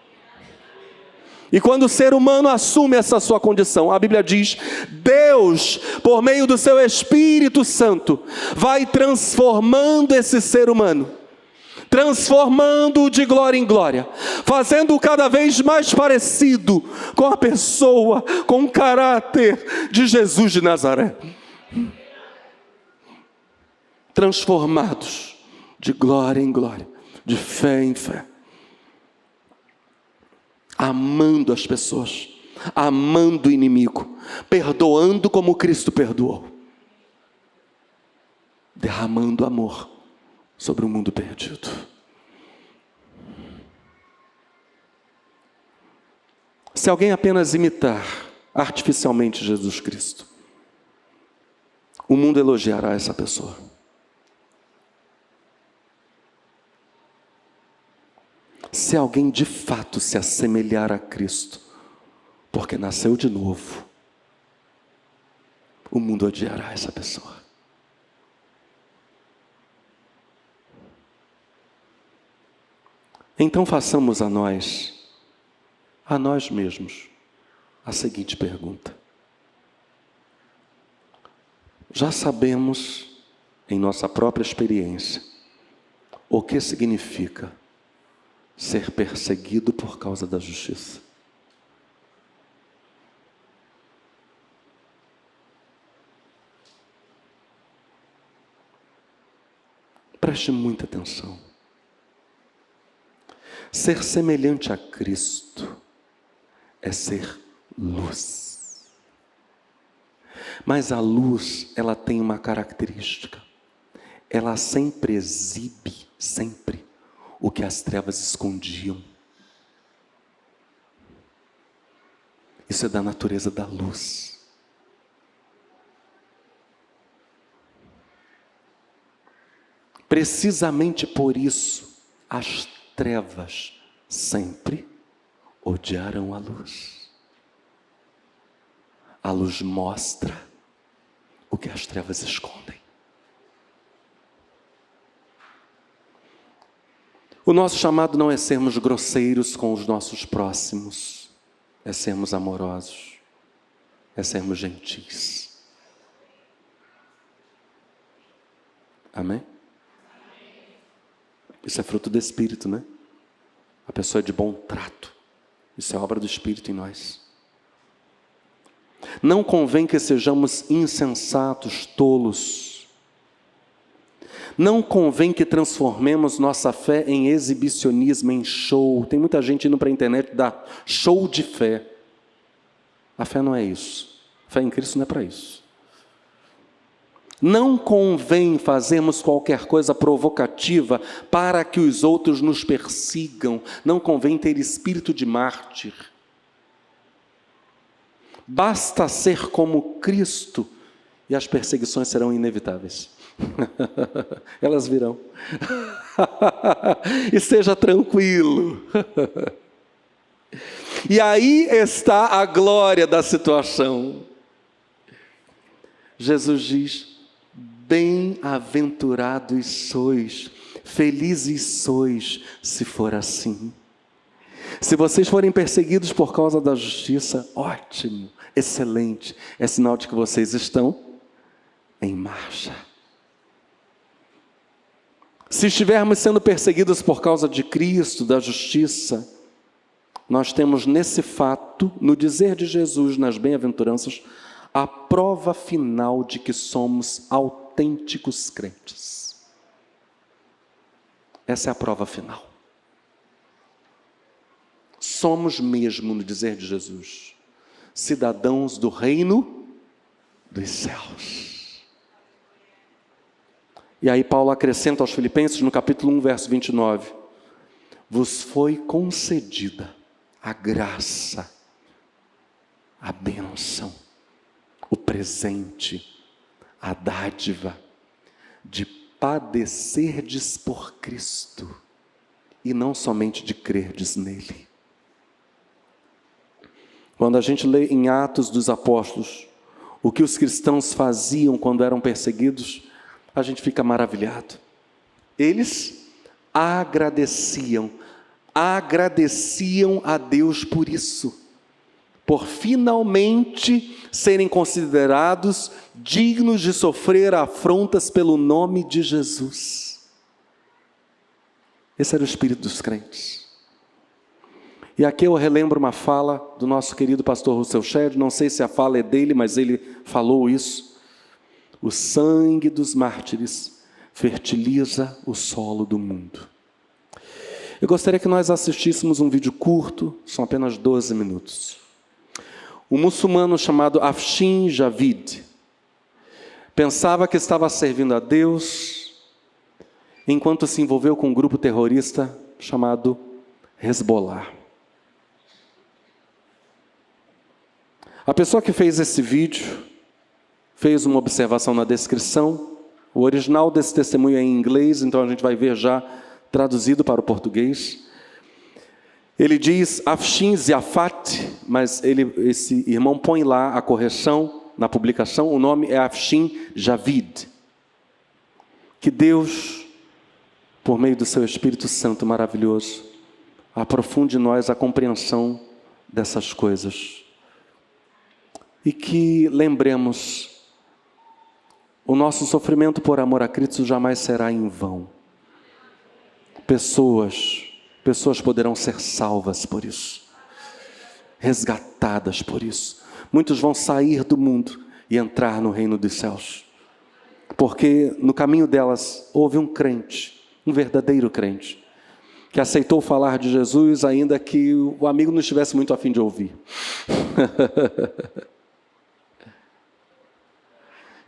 E quando o ser humano assume essa sua condição, a Bíblia diz, Deus, por meio do seu Espírito Santo, vai transformando esse ser humano, transformando-o de glória em glória, fazendo-o cada vez mais parecido com a pessoa, com o caráter de Jesus de Nazaré. Transformados de glória em glória, de fé em fé, amando as pessoas, amando o inimigo, perdoando como Cristo perdoou, derramando amor sobre o mundo perdido. Se alguém apenas imitar artificialmente Jesus Cristo, o mundo elogiará essa pessoa. Se alguém de fato se assemelhar a Cristo, porque nasceu de novo, o mundo odiará essa pessoa. Então façamos a nós mesmos, a seguinte pergunta. Já sabemos, em nossa própria experiência, o que significa ser perseguido por causa da justiça. Preste muita atenção. Ser semelhante a Cristo é ser luz. Mas a luz, ela tem uma característica. Ela sempre exibe, sempre, o que as trevas escondiam. Isso é da natureza da luz. Precisamente por isso, as trevas sempre odiaram a luz. A luz mostra o que as trevas escondem. O nosso chamado não é sermos grosseiros com os nossos próximos, é sermos amorosos, é sermos gentis. Amém? Isso é fruto do Espírito, né? A pessoa é de bom trato. Isso é obra do Espírito em nós. Não convém que sejamos insensatos, tolos. Não convém que transformemos nossa fé em exibicionismo, em show. Tem muita gente indo para a internet dar show de fé. A fé não é isso. A fé em Cristo não é para isso. Não convém fazermos qualquer coisa provocativa para que os outros nos persigam. Não convém ter espírito de mártir. Basta ser como Cristo e as perseguições serão inevitáveis. Elas virão. E seja tranquilo. E aí está a glória da situação. Jesus diz: bem-aventurados sois, felizes sois, se for assim. Se vocês forem perseguidos por causa da justiça, ótimo, excelente, é sinal de que vocês estão em marcha. Se estivermos sendo perseguidos por causa de Cristo, da justiça, nós temos nesse fato, no dizer de Jesus nas bem-aventuranças, a prova final de que somos autênticos crentes. Essa é a prova final. Somos mesmo, no dizer de Jesus, cidadãos do reino dos céus. E aí Paulo acrescenta aos Filipenses, no capítulo 1, verso 29, vos foi concedida a graça, a bênção, o presente, a dádiva de padecerdes por Cristo e não somente de crerdes nele. Quando a gente lê em Atos dos Apóstolos o que os cristãos faziam quando eram perseguidos, a gente fica maravilhado. Eles agradeciam a Deus por isso, por finalmente serem considerados dignos de sofrer afrontas pelo nome de Jesus. Esse era o espírito dos crentes. E aqui eu relembro uma fala do nosso querido pastor Russell Shedd, não sei se a fala é dele, mas ele falou isso. O sangue dos mártires fertiliza o solo do mundo. Eu gostaria que nós assistíssemos um vídeo curto, são apenas 12 minutos. Um muçulmano chamado Afshin Javid pensava que estava servindo a Deus enquanto se envolveu com um grupo terrorista chamado Hezbollah. A pessoa que fez esse vídeo fez uma observação na descrição. O original desse testemunho é em inglês, então a gente vai ver já traduzido para o português. Ele diz Afshin Ziafat, mas esse irmão põe lá a correção na publicação, o nome é Afshin Javid. Que Deus, por meio do seu Espírito Santo maravilhoso, aprofunde em nós a compreensão dessas coisas. E que lembremos, o nosso sofrimento por amor a Cristo jamais será em vão. Pessoas poderão ser salvas por isso, resgatadas por isso. Muitos vão sair do mundo e entrar no reino dos céus, porque no caminho delas houve um crente, um verdadeiro crente, que aceitou falar de Jesus, ainda que o amigo não estivesse muito a fim de ouvir.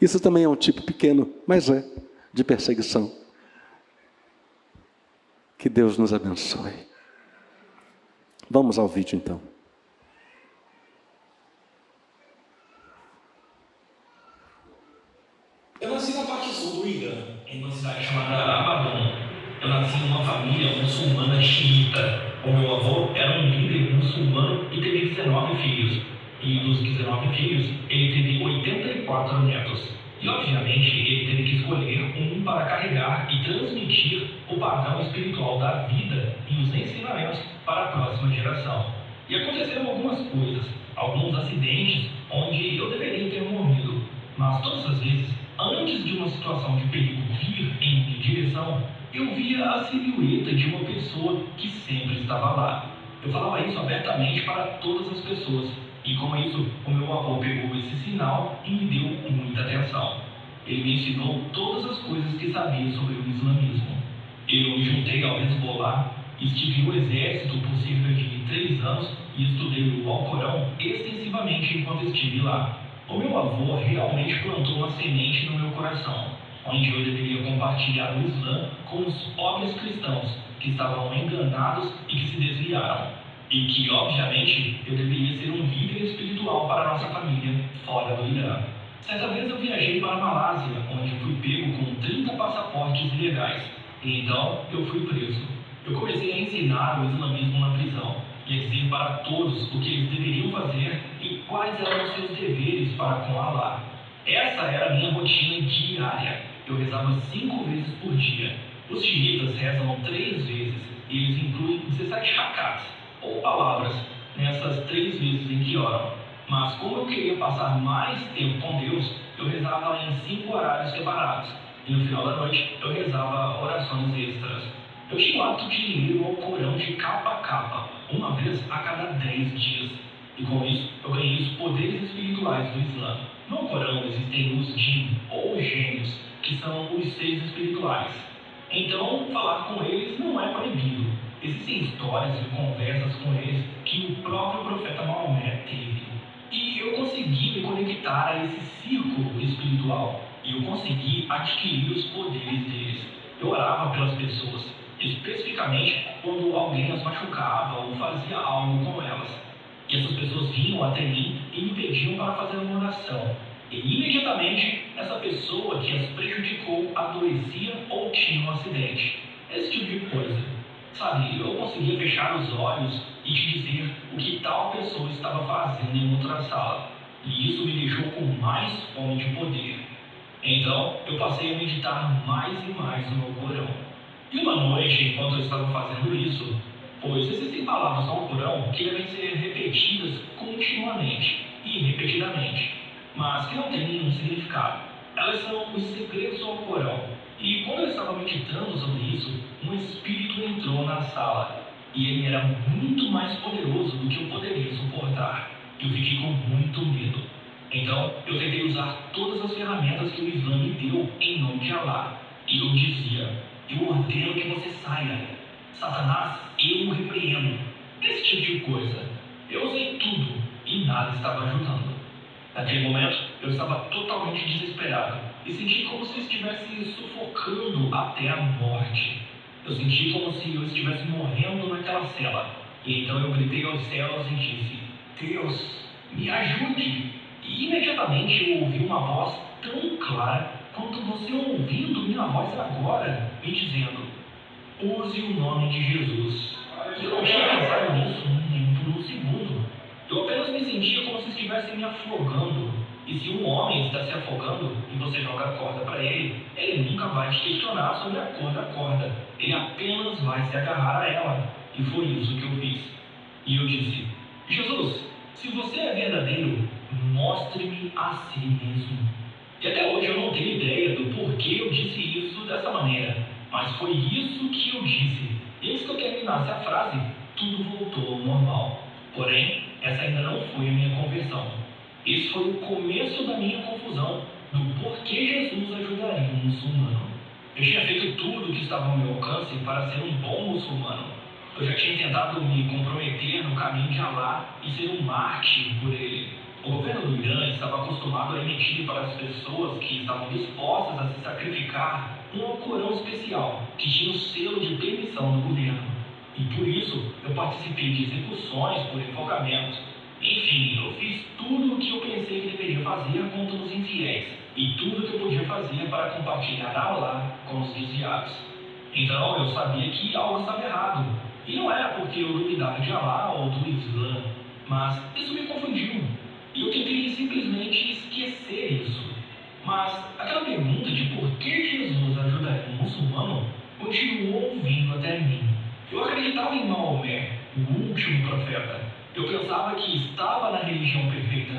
Isso também é um tipo pequeno, mas é, de perseguição. Que Deus nos abençoe. Vamos ao vídeo então. Eu nasci na parte sul do Irã, em uma cidade chamada Abadan. Eu nasci em uma família muçulmana xiita. O meu avô era um líder muçulmano e teve 19 filhos. E dos 19 filhos, ele teve 84 netos. E, obviamente, ele teve que escolher um para carregar e transmitir o padrão espiritual da vida e os ensinamentos para a próxima geração. E aconteceram algumas coisas, alguns acidentes onde eu deveria ter morrido. Mas todas as vezes, antes de uma situação de perigo vir em minha direção, eu via a silhueta de uma pessoa que sempre estava lá. Eu falava isso abertamente para todas as pessoas. E com isso, o meu avô pegou esse sinal e me deu muita atenção. Ele me ensinou todas as coisas que sabia sobre o islamismo. Eu me juntei ao Hezbollah, estive no exército por cerca de 3 anos e estudei o Alcorão extensivamente enquanto estive lá. O meu avô realmente plantou uma semente no meu coração, onde eu deveria compartilhar o Islã com os pobres cristãos que estavam enganados e que se desviaram. E que, obviamente, eu deveria ser um líder espiritual para a nossa família fora do Irã. Certa vez eu viajei para a Malásia, onde fui pego com 30 passaportes ilegais. E então eu fui preso. Eu comecei a ensinar o islamismo na prisão e a dizer para todos o que eles deveriam fazer e quais eram os seus deveres para com Allah. Essa era a minha rotina diária. Eu rezava 5 vezes por dia. Os xiitas rezam 3 vezes e eles incluem 17 rakats, ou palavras, nessas 3 vezes em que oram. Mas como eu queria passar mais tempo com Deus, eu rezava em 5 horários separados. E no final da noite, eu rezava orações extras. Eu tinha o hábito de ler o Alcorão de capa a capa, uma vez a cada 10 dias. E com isso, eu ganhei os poderes espirituais do Islã. No Alcorão existem os jinn, ou gênios, que são os seres espirituais. Então, falar com eles não é proibido. Existem histórias e conversas com eles que o próprio profeta Maomé teve. E eu consegui me conectar a esse círculo espiritual. E eu consegui adquirir os poderes deles. Eu orava pelas pessoas, especificamente quando alguém as machucava ou fazia algo com elas. E essas pessoas vinham até mim e me pediam para fazer uma oração. E imediatamente, essa pessoa que as prejudicou adoecia ou tinha um acidente. Esse tipo de coisa. Sabe, eu conseguia fechar os olhos e te dizer o que tal pessoa estava fazendo em outra sala. E isso me deixou com mais fome de poder. Então, eu passei a meditar mais e mais no meu Corão. E uma noite, enquanto eu estava fazendo isso, pois existem palavras no Corão que devem ser repetidas continuamente e repetidamente, mas que não têm nenhum significado. Elas são os segredos do Corão. E quando eu estava meditando sobre isso, um espírito entrou na sala. E ele era muito mais poderoso do que eu poderia suportar. Eu fiquei com muito medo. Então, eu tentei usar todas as ferramentas que o Islã me deu em nome de Allah. E eu dizia: eu ordeno que você saia. Satanás, eu o repreendo. Esse tipo de coisa. Eu usei tudo e nada estava ajudando. Naquele momento, eu estava totalmente desesperado e senti como se eu estivesse sufocando até a morte. Eu senti como se eu estivesse morrendo naquela cela. E então eu gritei aos céus e disse: Deus, me ajude! E imediatamente eu ouvi uma voz tão clara quanto você ouvindo minha voz agora, me dizendo: use o nome de Jesus. E eu não tinha pensado nisso nem por um segundo. Eu apenas me sentia como se estivesse me afogando. E se um homem está se afogando e você joga a corda para ele nunca vai te questionar sobre a cor da corda. Ele apenas vai se agarrar a ela. E foi isso que eu fiz. E eu disse: Jesus, se você é verdadeiro, mostre-me a si mesmo. E até hoje eu não tenho ideia do porquê eu disse isso dessa maneira, mas foi isso que eu disse. E antes que eu terminasse a frase, tudo voltou ao normal. Porém, essa ainda não foi a minha conversão. Esse foi o começo da minha confusão do porquê Jesus ajudaria um muçulmano. Eu tinha feito tudo o que estava ao meu alcance para ser um bom muçulmano. Eu já tinha tentado me comprometer no caminho de Allah e ser um mártir por ele. O governo do Irã estava acostumado a emitir para as pessoas que estavam dispostas a se sacrificar um Alcorão especial, que tinha o selo de permissão do governo. E por isso eu participei de execuções por enforcamento. Enfim, eu fiz tudo o que eu pensei que deveria fazer contra os infiéis e tudo o que eu podia fazer para compartilhar Allah com os desviados. Então eu sabia que algo estava errado. E não era porque eu duvidava de Allah ou do Islã, mas isso me confundiu. E eu tentei simplesmente esquecer isso. Mas aquela pergunta de por que Jesus ajudaria um muçulmano continuou vindo até mim. Eu acreditava em Maomé, o último profeta. Eu pensava que estava na religião perfeita.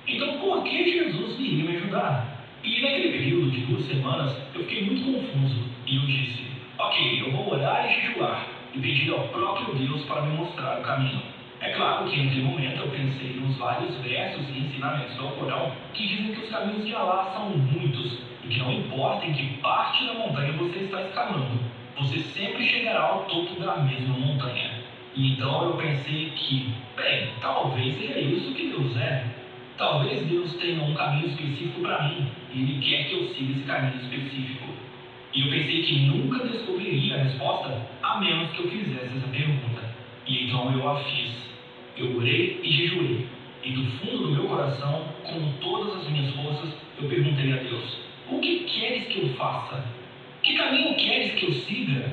Então por que Jesus iria me ajudar? E naquele período de 2 semanas eu fiquei muito confuso. E eu disse: ok, eu vou orar e jejuar e pedir ao próprio Deus para me mostrar o caminho. É claro que naquele momento eu pensei nos vários versos e ensinamentos do Alcorão que dizem que os caminhos de Allah são muitos e que não importa em que parte da montanha você está escalando, você sempre chegará ao topo da mesma montanha. E então eu pensei que, bem, talvez seja isso que Deus é. Talvez Deus tenha um caminho específico para mim e Ele quer que eu siga esse caminho específico. E eu pensei que nunca descobriria a resposta a menos que eu fizesse essa pergunta. E então eu a fiz. Eu orei e jejuei. E do fundo do meu coração, com todas as minhas forças, eu perguntei a Deus: o que queres que eu faça? Que caminho queres que eu siga?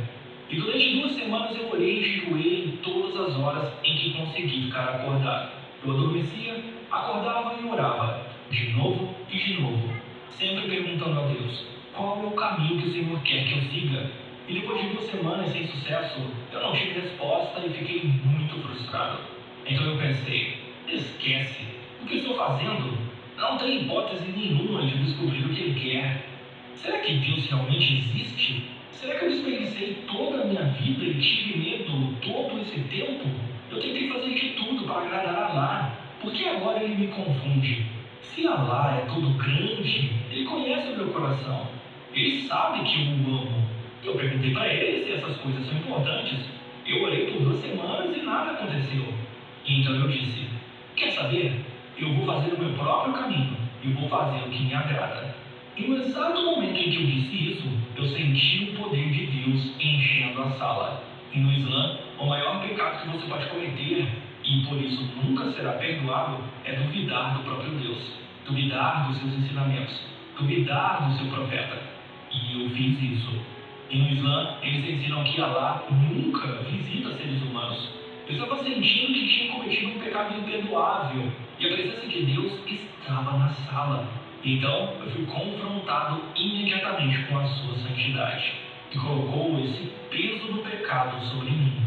E durante 2 semanas eu orei e jejuei em todas as horas em que consegui ficar acordado. Eu adormecia, acordava e orava, de novo e de novo, sempre perguntando a Deus: qual é o caminho que o Senhor quer que eu siga? E depois de 2 semanas sem sucesso, eu não tive resposta e fiquei muito frustrado. Então eu pensei: esquece, o que estou fazendo? Não tem hipótese nenhuma de descobrir o que Ele quer. Será que Deus realmente existe? Será que eu desperdicei toda a minha vida e tive medo todo esse tempo? Eu tentei fazer de tudo para agradar a Allah. Por que agora Ele me confunde? Se Allah é todo grande, Ele conhece o meu coração. Ele sabe que eu o amo. Eu perguntei para Ele se essas coisas são importantes. Eu orei por 2 semanas e nada aconteceu. E então eu disse: quer saber? Eu vou fazer o meu próprio caminho e vou fazer o que me agrada. E no exato momento em que eu disse isso, eu senti o poder de Deus enchendo a sala. E no Islã, o maior pecado que você pode cometer, e por isso nunca será perdoado, é duvidar do próprio Deus, duvidar dos seus ensinamentos, duvidar do seu profeta. E eu fiz isso. E no Islã, eles ensinam que Allah nunca visita seres humanos. Eu estava sentindo que tinha cometido um pecado imperdoável e a presença de Deus estava na sala. Então, eu fui confrontado imediatamente com a sua santidade, que colocou esse peso do pecado sobre mim.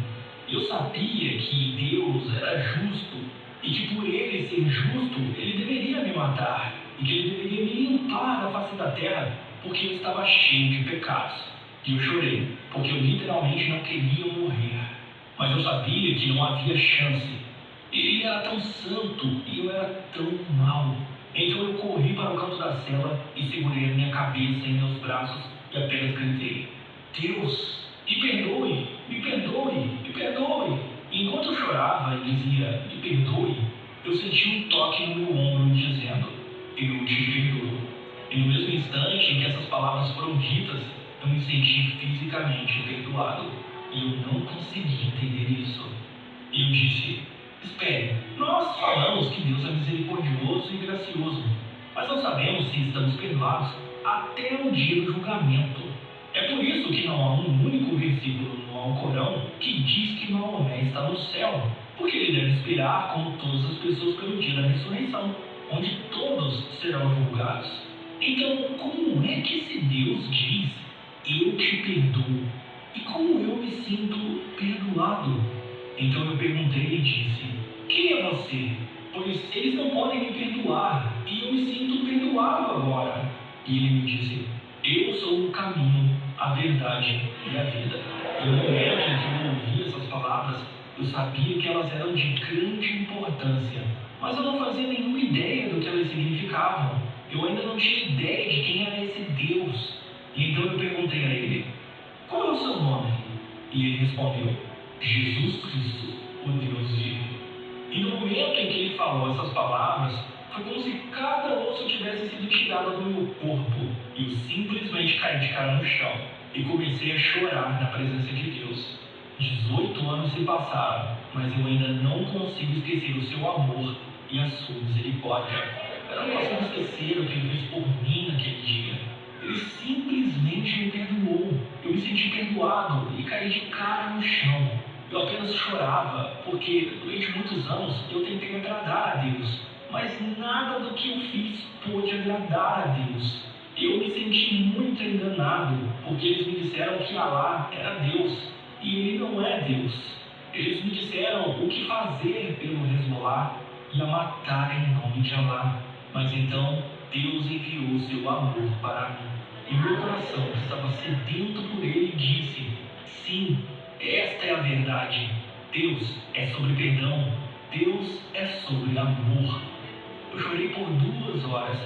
Eu sabia que Deus era justo e que por ele ser justo, ele deveria me matar e que ele deveria me limpar da face da terra porque eu estava cheio de pecados. E eu chorei, porque eu literalmente não queria morrer. Mas eu sabia que não havia chance. Ele era tão santo e eu era tão mau. Então eu corri para o canto da cela e segurei a minha cabeça em meus braços e apenas gritei: Deus, me perdoe, me perdoe, me perdoe. E enquanto eu chorava e dizia, me perdoe, eu senti um toque no meu ombro dizendo, eu te perdoo. E no mesmo instante em que essas palavras foram ditas, eu me senti fisicamente perdoado. E eu não consegui entender isso. E eu disse, espere, nós falamos que Deus é misericordioso e gracioso, mas não sabemos se estamos perdoados até o dia do julgamento. É por isso que não há um único versículo no Alcorão que diz que Maomé está no céu, porque ele deve esperar como todas as pessoas pelo dia da ressurreição, onde todos serão julgados. Então, como é que esse Deus diz, eu te perdoo, e como eu me sinto perdoado? Então eu perguntei e disse, quem é você? Pois eles não podem me perdoar, e eu me sinto perdoado agora. E ele me disse, eu sou o caminho, a verdade e a vida. E no momento em que eu ouvi essas palavras, eu sabia que elas eram de grande importância, mas eu não fazia nenhuma ideia do que elas significavam. Eu ainda não tinha ideia de quem era esse Deus. E então eu perguntei a ele, qual é o seu nome? E ele respondeu, Jesus Cristo, o Deus vivo. E no momento em que ele falou essas palavras, foi como se cada osso tivesse sido tirado do meu corpo. E eu simplesmente caí de cara no chão e comecei a chorar na presença de Deus. 18 anos se passaram, mas eu ainda não consigo esquecer o seu amor e a sua misericórdia. Eu não consigo esquecer o que ele fez por mim naquele dia. Ele simplesmente me perdoou. Eu me senti perdoado e caí de cara no chão. Eu apenas chorava, porque durante muitos anos eu tentei agradar a Deus, mas nada do que eu fiz pôde agradar a Deus. Eu me senti muito enganado, porque eles me disseram que Allah era Deus, e Ele não é Deus. Eles me disseram o que fazer pelo Hezbollah e a matar em nome de Allah. Mas então Deus enviou seu amor para mim, e meu coração, que estava sedento por Ele, disse, sim, esta é a verdade. Deus é sobre perdão. Deus é sobre amor. Eu chorei por 2 horas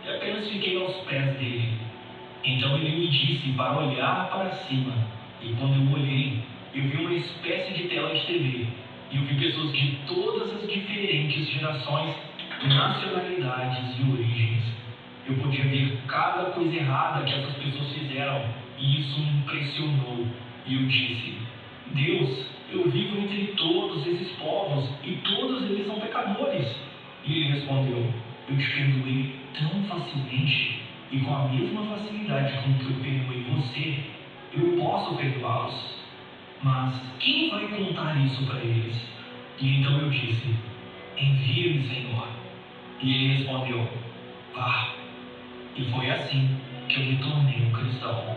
e apenas fiquei aos pés dele. Então ele me disse para olhar para cima. E quando eu olhei, eu vi uma espécie de tela de TV. E eu vi pessoas de todas as diferentes gerações, nacionalidades e origens. Eu podia ver cada coisa errada que essas pessoas fizeram. E isso me impressionou. E eu disse, Deus, eu vivo entre todos esses povos e todos eles são pecadores. E ele respondeu, eu te perdoei tão facilmente e com a mesma facilidade com que eu perdoei você, eu posso perdoá-los. Mas quem vai contar isso para eles? E então eu disse, envia-me, Senhor. E ele respondeu, vá. E foi assim que eu me tornei um cristão.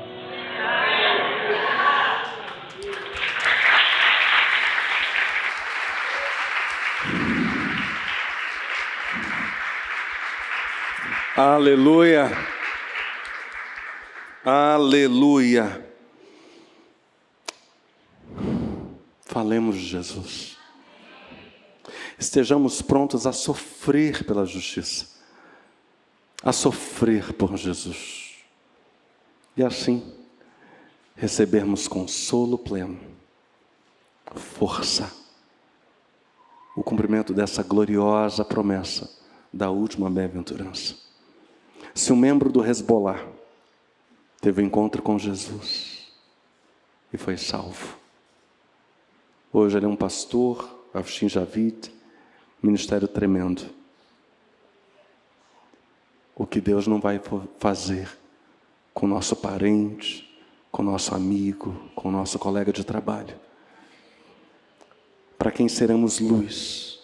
Aleluia, aleluia. Falemos de Jesus. Estejamos prontos a sofrer pela justiça, a sofrer por Jesus, e assim recebermos consolo pleno, força, o cumprimento dessa gloriosa promessa da última bem-aventurança. Se um membro do Hezbollah teve um encontro com Jesus e foi salvo, hoje ele é um pastor, Afshin Javid, ministério tremendo. O que Deus não vai fazer com nosso parente, com o nosso amigo, com o nosso colega de trabalho. Para quem seremos luz,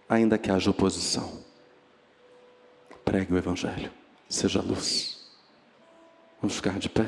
ainda que haja oposição. Pregue o Evangelho, seja luz. Vamos ficar de pé.